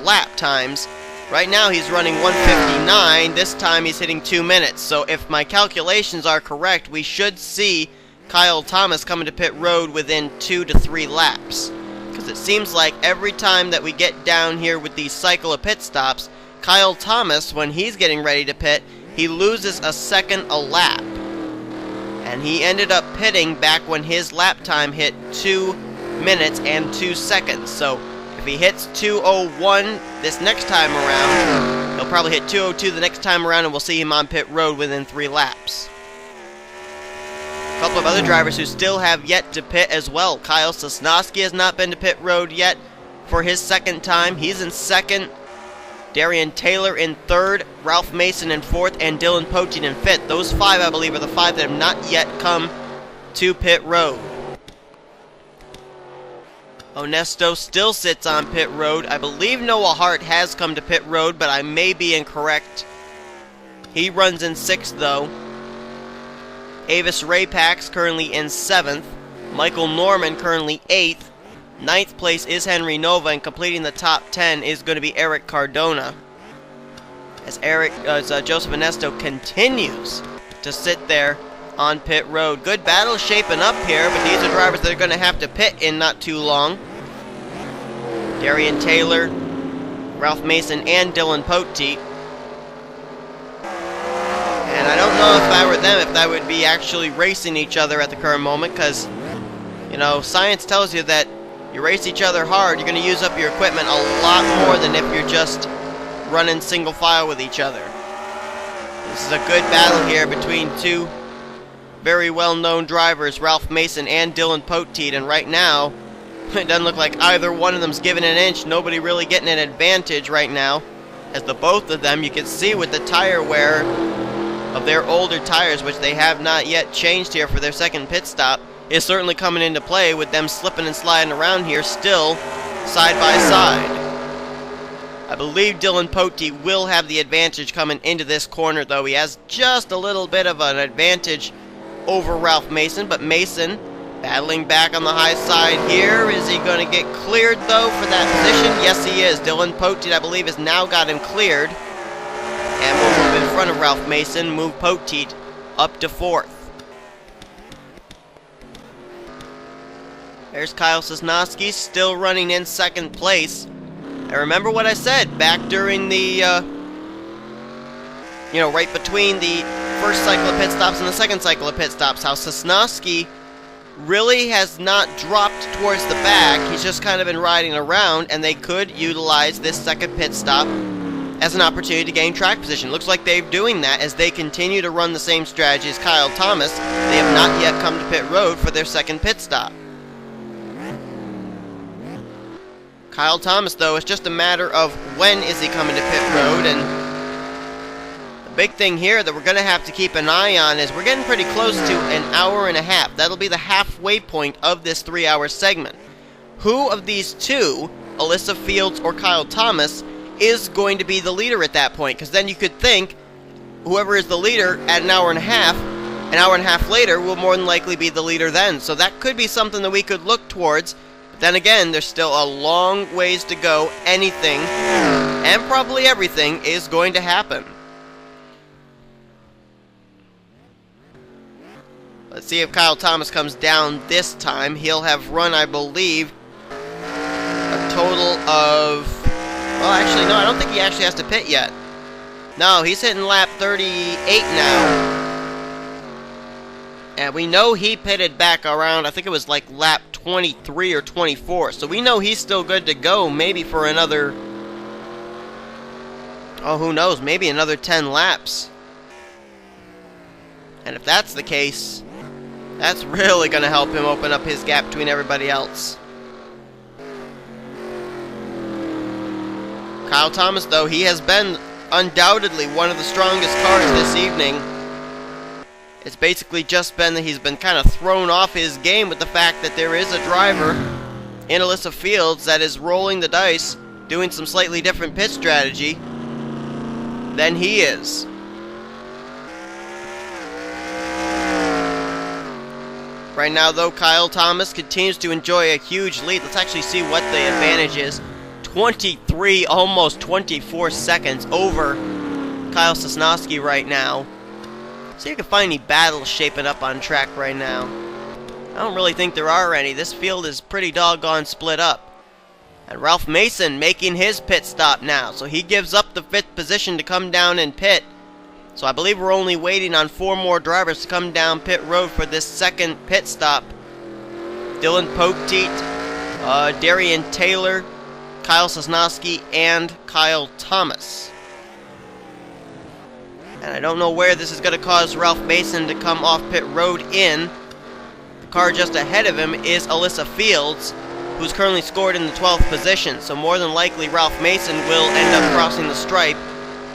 lap times. Right now he's running 1:59. This time he's hitting 2 minutes. So if my calculations are correct, we should see Kyle Thomas coming to pit road within 2 to 3 laps. Because it seems like every time that we get down here with these cycle of pit stops, Kyle Thomas, when he's getting ready to pit, he loses a second a lap. And he ended up pitting back when his lap time hit 2 minutes and 2 seconds. So if he hits 2:01 this next time around, he'll probably hit 2:02 the next time around, and we'll see him on pit road within 3 laps. A couple of other drivers who still have yet to pit as well. Kyle Sosnowski has not been to pit road yet for his second time. He's in second. Darian Taylor in third. Ralph Mason in fourth. And Dylan Poteet in fifth. Those 5, I believe, are the 5 that have not yet come to pit road. Onesto still sits on pit road. I believe Noah Hart has come to pit road, but I may be incorrect. He runs in 6th, though. Avis Rapax currently in 7th. Michael Norman currently 8th. 9th place is Henry Nova, and completing the top 10 is going to be Eric Cardona. As Joseph Onesto continues to sit there on pit road. Good battle shaping up here, but these are drivers that are going to have to pit in not too long. Darian Taylor, Ralph Mason, and Dylan Poteet. And I don't know if I were them, if that would be actually racing each other at the current moment, because, you know, science tells you that you race each other hard, you're going to use up your equipment a lot more than if you're just running single file with each other. This is a good battle here between 2 very well-known drivers, Ralph Mason and Dylan Poteet, and right now, it doesn't look like either one of them's giving an inch. Nobody really getting an advantage right now, as the both of them, you can see with the tire wear of their older tires, which they have not yet changed here for their second pit stop, is certainly coming into play with them slipping and sliding around here still side by side. I believe Dylan Poteet will have the advantage coming into this corner, though. He has just a little bit of an advantage over Ralph Mason, but Mason battling back on the high side here. Is he going to get cleared, though, for that position? Yes, he is. Dylan Poteet, I believe, has now got him cleared. And we'll move in front of Ralph Mason, move Poteet up to 4th. There's Kyle Sosnowski, still running in 2nd place. And remember what I said back during the, right between the first cycle of pit stops and the second cycle of pit stops, how Sosnowski really has not dropped towards the back. He's just kind of been riding around, and they could utilize this second pit stop as an opportunity to gain track position. Looks like they're doing that as they continue to run the same strategy as Kyle Thomas. They have not yet come to pit road for their second pit stop. Kyle Thomas, though, it's just a matter of when is he coming to pit road, and the big thing here that we're going to have to keep an eye on is we're getting pretty close to an hour and a half. That'll be the halfway point of this 3-hour segment. Who of these 2, Alyssa Fields or Kyle Thomas, is going to be the leader at that point? Because then you could think whoever is the leader at an hour and a half later will more than likely be the leader then. So that could be something that we could look towards. But then again, there's still a long ways to go. Anything, and probably everything, is going to happen. Let's see if Kyle Thomas comes down this time. He'll have run, I believe, a total of... Well, actually, no, I don't think he actually has to pit yet. No, he's hitting lap 38 now. And we know he pitted back around, I think it was like lap 23 or 24. So we know he's still good to go, maybe for another... Oh, who knows, maybe another 10 laps. And if that's the case, that's really going to help him open up his gap between everybody else. Kyle Thomas, though, he has been undoubtedly one of the strongest cars this evening. It's basically just been that he's been kind of thrown off his game with the fact that there is a driver in Alyssa Fields that is rolling the dice, doing some slightly different pit strategy than he is. Right now, though, Kyle Thomas continues to enjoy a huge lead. Let's actually see what the advantage is. 23, almost 24 seconds over Kyle Sosnowski right now. See if you can find any battles shaping up on track right now. I don't really think there are any. This field is pretty doggone split up. And Ralph Mason making his pit stop now. So he gives up the 5th position to come down and pit. So I believe we're only waiting on 4 more drivers to come down pit road for this second pit stop. Dylan Poteet, Darian Taylor, Kyle Sosnowski, and Kyle Thomas. And I don't know where this is going to cause Ralph Mason to come off pit road in. The car just ahead of him is Alyssa Fields, who's currently scored in the 12th position. So more than likely Ralph Mason will end up crossing the stripe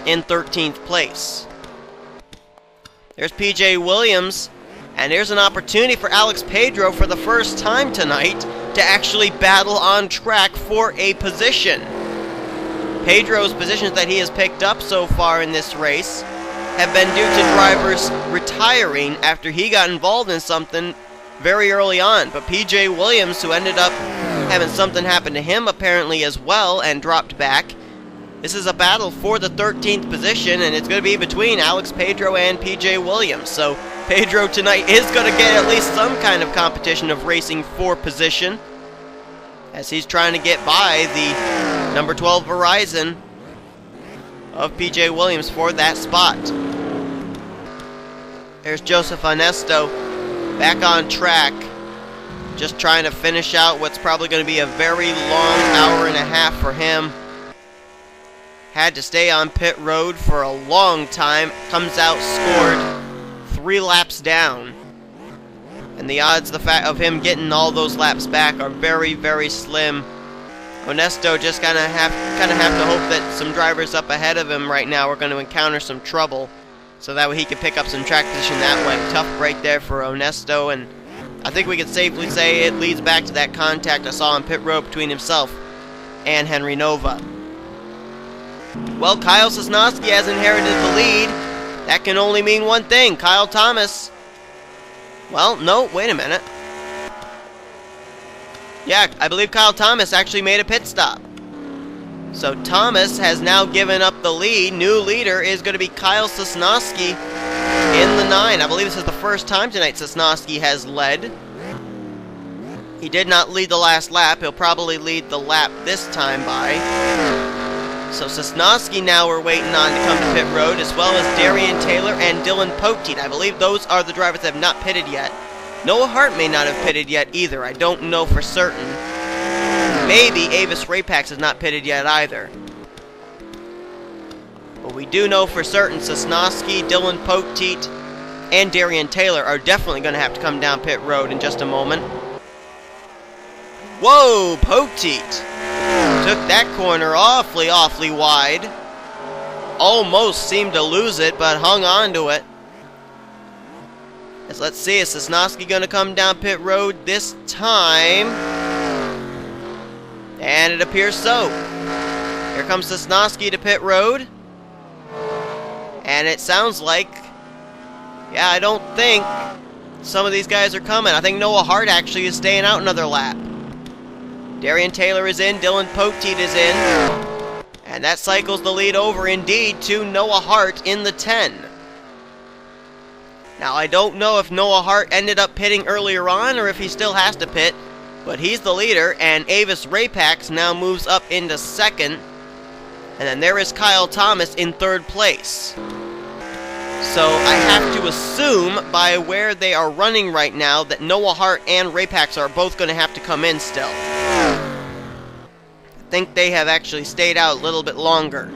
in 13th place. There's PJ Williams, and there's an opportunity for Alex Pedro for the first time tonight to actually battle on track for a position. Pedro's positions that he has picked up so far in this race have been due to drivers retiring after he got involved in something very early on. But PJ Williams, who ended up having something happen to him apparently as well and dropped back, this is a battle for the 13th position, and it's going to be between Alex Pedro and PJ Williams. So Pedro tonight is going to get at least some kind of competition of racing for position, as he's trying to get by the number 12 Verizon of PJ Williams for that spot. There's Joseph Onesto back on track, just trying to finish out what's probably going to be a very long hour and a half for him. Had to stay on pit road for a long time. Comes out scored 3 laps down. And the odds of him getting all those laps back are very, very slim. Onesto just kind of have to hope that some drivers up ahead of him right now are going to encounter some trouble, so that way he can pick up some track position that way. Tough break there for Onesto, and I think we can safely say it leads back to that contact I saw on pit road between himself and Henry Nova. Well, Kyle Sosnowski has inherited the lead. That can only mean one thing. Kyle Thomas. Well, no, wait a minute. Yeah, I believe Kyle Thomas actually made a pit stop. So Thomas has now given up the lead. New leader is going to be Kyle Sosnowski in the 9. I believe this is the first time tonight Sosnowski has led. He did not lead the last lap. He'll probably lead the lap this time by. So Sosnowski now we're waiting on to come to pit road, as well as Darian Taylor and Dylan Poteet. I believe those are the drivers that have not pitted yet. Noah Hart may not have pitted yet either. I don't know for certain. Maybe Avis Rapax has not pitted yet either. But we do know for certain Sosnowski, Dylan Poteet, and Darian Taylor are definitely going to have to come down pit road in just a moment. Whoa, Poteet took that corner awfully wide. Almost seemed to lose it, but hung on to it. Let's see, is Sosnowski going to come down pit road this time? And it appears so. Here comes Sosnowski to pit road. And it sounds like, yeah, I don't think some of these guys are coming. I think Noah Hart actually is staying out another lap. Darian Taylor is in, Dylan Poteet is in. And that cycles the lead over indeed to Noah Hart in the 10. Now, I don't know if Noah Hart ended up pitting earlier on or if he still has to pit, but he's the leader, and Avis Rapax now moves up into 2nd. And then there is Kyle Thomas in 3rd place. So I have to assume by where they are running right now that Noah Hart and Rapax are both going to have to come in still. I think they have actually stayed out a little bit longer.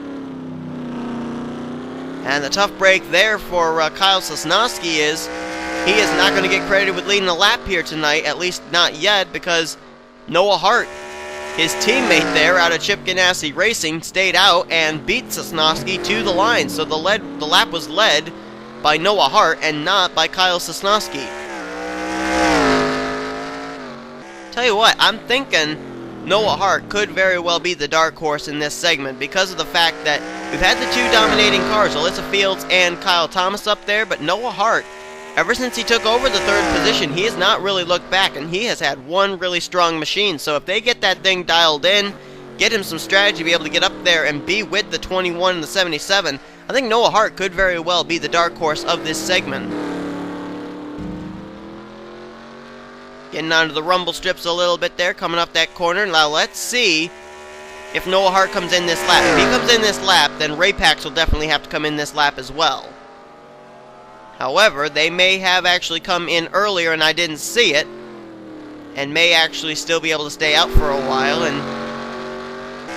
And the tough break there for Kyle Sosnowski is he is not going to get credited with leading a lap here tonight, at least not yet, because Noah Hart, his teammate there out of Chip Ganassi Racing, stayed out and beat Sosnowski to the line. So the lap was led by Noah Hart and not by Kyle Sosnowski. Tell you what, I'm thinking Noah Hart could very well be the dark horse in this segment because of the fact that we've had the 2 dominating cars, Alyssa Fields and Kyle Thomas up there, but Noah Hart, ever since he took over the 3rd position, he has not really looked back, and he has had one really strong machine. So if they get that thing dialed in, get him some strategy to be able to get up there and be with the 21 and the 77, I think Noah Hart could very well be the dark horse of this segment. Getting onto the rumble strips a little bit there, coming up that corner. Now let's see if Noah Hart comes in this lap. If he comes in this lap, then Rapax will definitely have to come in this lap as well. However, they may have actually come in earlier and I didn't see it, and may actually still be able to stay out for a while. And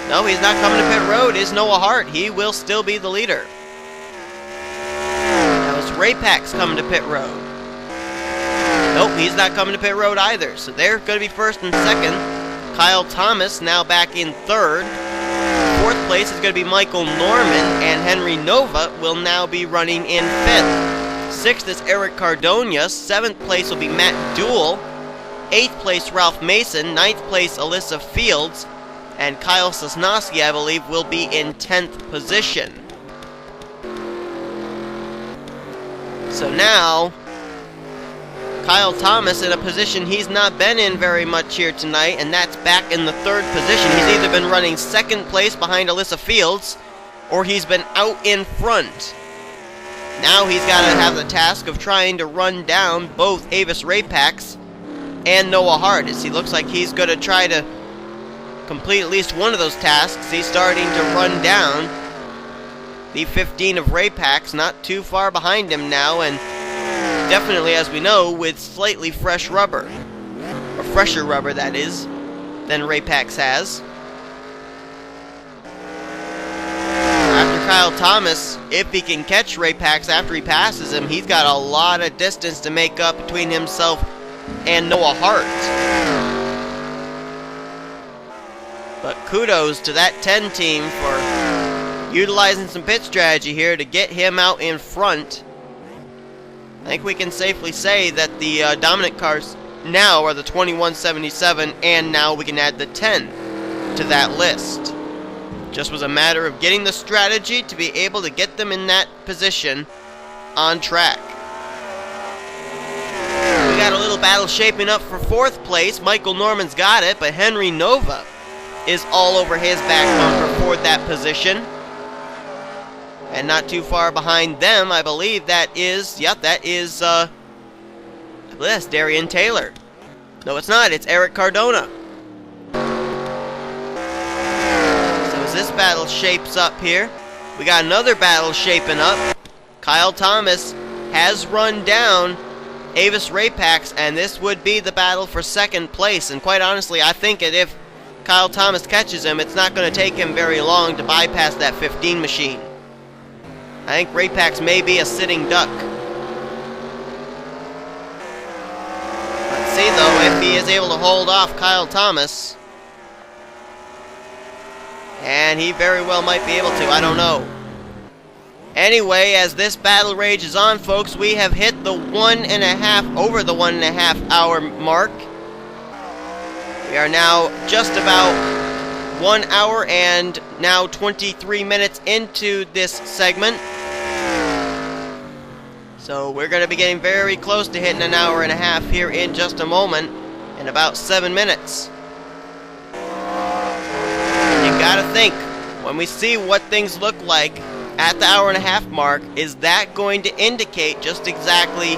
no, he's not coming to pit road, is Noah Hart. He will still be the leader. Now it's Rapax coming to pit road. Nope, he's not coming to pit road either. So they're going to be first and second. Kyle Thomas now back in third. Fourth place is going to be Michael Norman, and Henry Nova will now be running in fifth. Sixth is Eric Cardona. Seventh place will be Matt Dool. Eighth place Ralph Mason. Ninth place Alyssa Fields. And Kyle Sosnowski, I believe, will be in 10th position. So now, Kyle Thomas in a position he's not been in very much here tonight, and that's back in the third position. He's either been running second place behind Alyssa Fields, or he's been out in front. Now he's got to have the task of trying to run down both Avis Rapax and Noah Hart, as he looks like he's going to try to complete at least one of those tasks. He's starting to run down the 15 of Rapax, not too far behind him now, and definitely, as we know, with slightly fresh rubber, or fresher rubber that is, than Rapax has. After Kyle Thomas, if he can catch Rapax after he passes him, he's got a lot of distance to make up between himself and Noah Hart. But kudos to that 10 team for utilizing some pit strategy here to get him out in front. I think we can safely say that the dominant cars now are the 2177, and now we can add the 10 to that list. Just was a matter of getting the strategy to be able to get them in that position on track. We got a little battle shaping up for fourth place. Michael Norman's got it, but Henry Nova is all over his back bumper for that position. And not too far behind them, I believe that is, yep, that is, I believe that's Darian Taylor. No, it's not, it's Eric Cardona. So as this battle shapes up here, we got another battle shaping up. Kyle Thomas has run down Avis Rapax, and this would be the battle for second place. And quite honestly, I think that if Kyle Thomas catches him, it's not going to take him very long to bypass that 15 machine. I think Rapax may be a sitting duck. Let's see though if he is able to hold off Kyle Thomas. And he very well might be able to, I don't know. Anyway, as this battle rages on, folks, we have hit the over the 1.5 hour mark. We are now just about 1 hour and now 23 minutes into this segment. So we're going to be getting very close to hitting an hour and a half here in just a moment, in about 7 minutes. And you gotta think, when we see what things look like at the hour and a half mark, is that going to indicate just exactly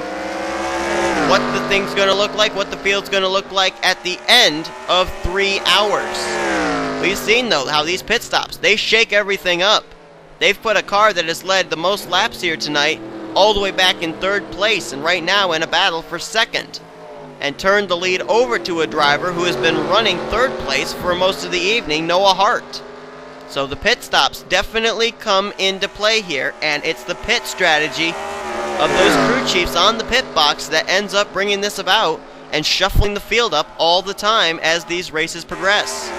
what the thing's going to look like, what the field's going to look like at the end of 3 hours? We've seen, though, how these pit stops, they shake everything up. They've put a car that has led the most laps here tonight all the way back in third place, and right now in a battle for second, and turned the lead over to a driver who has been running third place for most of the evening, Noah Hart. So the pit stops definitely come into play here, and it's the pit strategy of those crew chiefs on the pit box that ends up bringing this about and shuffling the field up all the time as these races progress.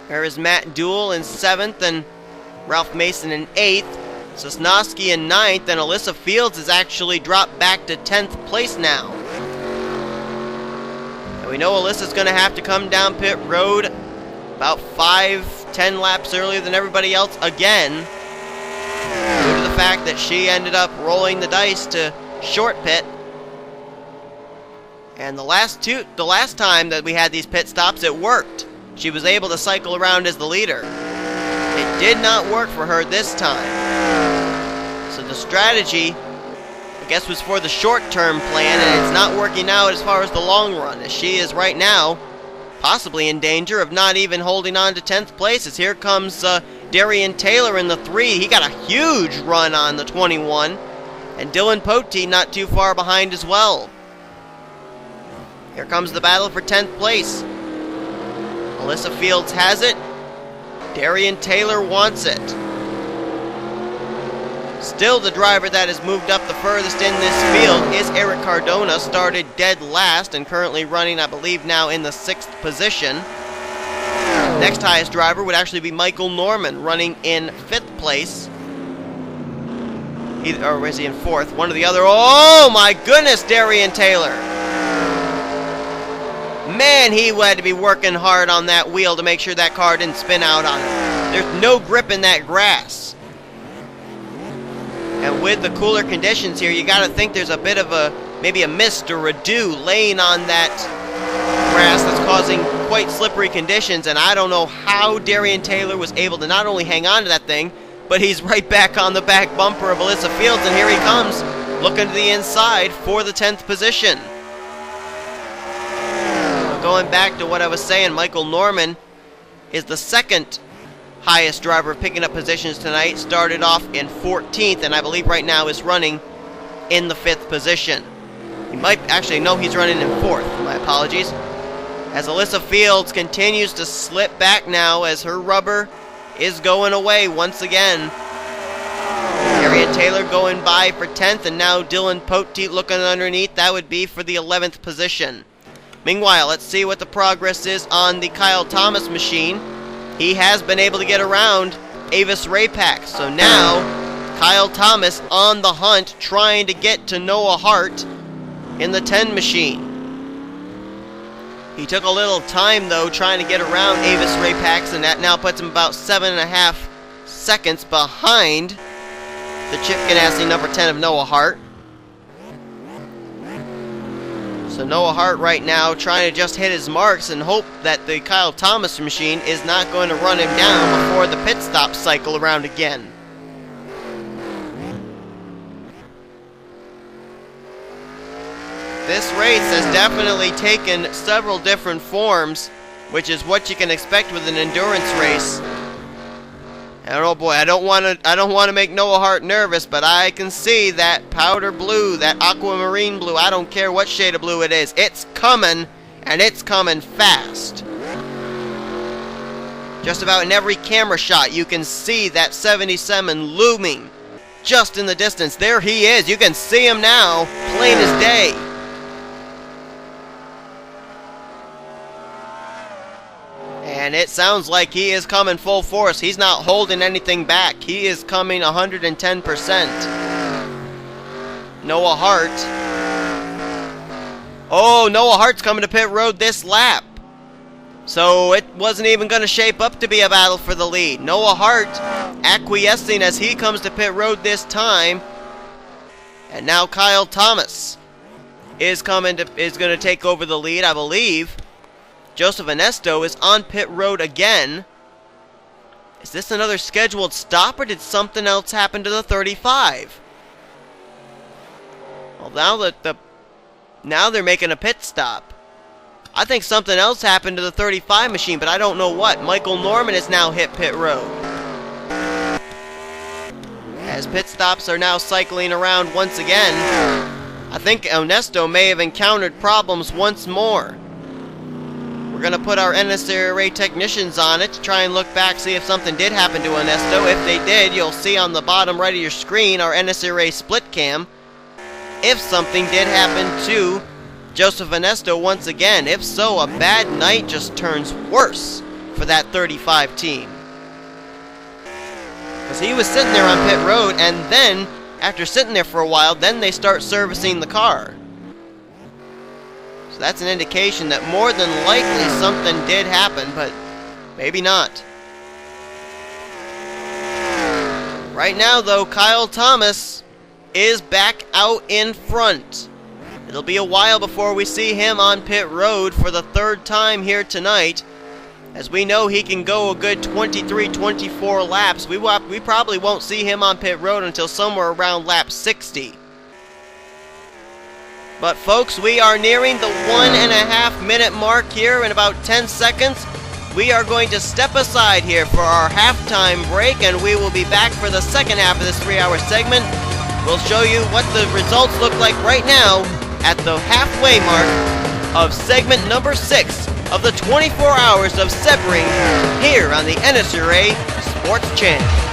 There is Matt Dool in 7th and Ralph Mason in 8th. Sosnowski in 9th, and Alyssa Fields has actually dropped back to 10th place now. And we know Alyssa's going to have to come down pit road about 5-10 laps earlier than everybody else again, due to the fact that she ended up rolling the dice to short pit. And the last time that we had these pit stops, it worked. She was able to cycle around as the leader. It did not work for her this time. So the strategy I guess was for the short-term plan, and it's not working out as far as the long run, as she is right now possibly in danger of not even holding on to 10th place, as here comes Darian Taylor in the 3. He got a huge run on the 21, and Dylan Poteet not too far behind as well. Here comes the battle for 10th place. Alyssa Fields has it. Darian Taylor wants it. Still the driver that has moved up the furthest in this field is Eric Cardona, started dead last and currently running, I believe, now in the 6th position. Next highest driver would actually be Michael Norman, running in 5th place. Or is he in 4th? One or the other. Oh my goodness, Darian Taylor! Man, he had to be working hard on that wheel to make sure that car didn't spin out on him. There's no grip in that grass. And with the cooler conditions here, you gotta think there's a bit of maybe a mist or a dew laying on that grass that's causing quite slippery conditions, and I don't know how Darian Taylor was able to not only hang on to that thing, but he's right back on the back bumper of Alyssa Fields, and here he comes, looking to the inside for the 10th position. Going back to what I was saying, Michael Norman is the 2nd highest driver picking up positions tonight. Started off in 14th, and I believe right now is running in the 5th position. He might actually, no, he's running in 4th. My apologies. As Alyssa Fields continues to slip back now as her rubber is going away once again. Darian Taylor going by for 10th, and now Dylan Poteet looking underneath. That would be for the 11th position. Meanwhile, let's see what the progress is on the Kyle Thomas machine. He has been able to get around Avis Rapax. So now, Kyle Thomas on the hunt, trying to get to Noah Hart in the 10 machine. He took a little time, though, trying to get around Avis Rapax, and that now puts him about 7.5 seconds behind the Chip Ganassi number 10 of Noah Hart. So Noah Hart right now trying to just hit his marks and hope that the Kyle Thomas machine is not going to run him down before the pit stop cycle around again. This race has definitely taken several different forms, which is what you can expect with an endurance race. And oh boy, I don't want to make Noah Hart nervous, but I can see that powder blue, that aquamarine blue, I don't care what shade of blue it is. It's coming, and it's coming fast. Just about in every camera shot, you can see that 77 looming just in the distance. There he is. You can see him now, plain as day. And it sounds like he is coming full force. He's not holding anything back. He is coming 110%. Noah Hart. Oh, Noah Hart's coming to pit road this lap. So it wasn't even going to shape up to be a battle for the lead. Noah Hart acquiescing as he comes to pit road this time. And now Kyle Thomas is going to take over the lead, I believe. Joseph Onesto is on pit road again. Is this another scheduled stop, or did something else happen to the 35? Well, now they're making a pit stop. I think something else happened to the 35 machine, but I don't know what. Michael Norman has now hit pit road. As pit stops are now cycling around once again, I think Onesto may have encountered problems once more. We're going to put our NSRA technicians on it to try and look back, see if something did happen to Onesto. If they did, you'll see on the bottom right of your screen our NSRA split cam. If something did happen to Joseph Onesto once again, if so, a bad night just turns worse for that 35 team. Because he was sitting there on pit road, and then, after sitting there for a while, then they start servicing the car. So that's an indication that more than likely something did happen, but maybe not. Right now, though, Kyle Thomas is back out in front. It'll be a while before we see him on pit road for the 3rd time here tonight. As we know, he can go a good 23, 24 laps. We probably won't see him on pit road until somewhere around lap 60. But folks, we are nearing the 1.5 minute mark here in about 10 seconds. We are going to step aside here for our halftime break, and we will be back for the second half of this 3-hour segment. We'll show you what the results look like right now at the halfway mark of segment number 6 of the 24 hours of Sebring here on the NSRA Sports Channel.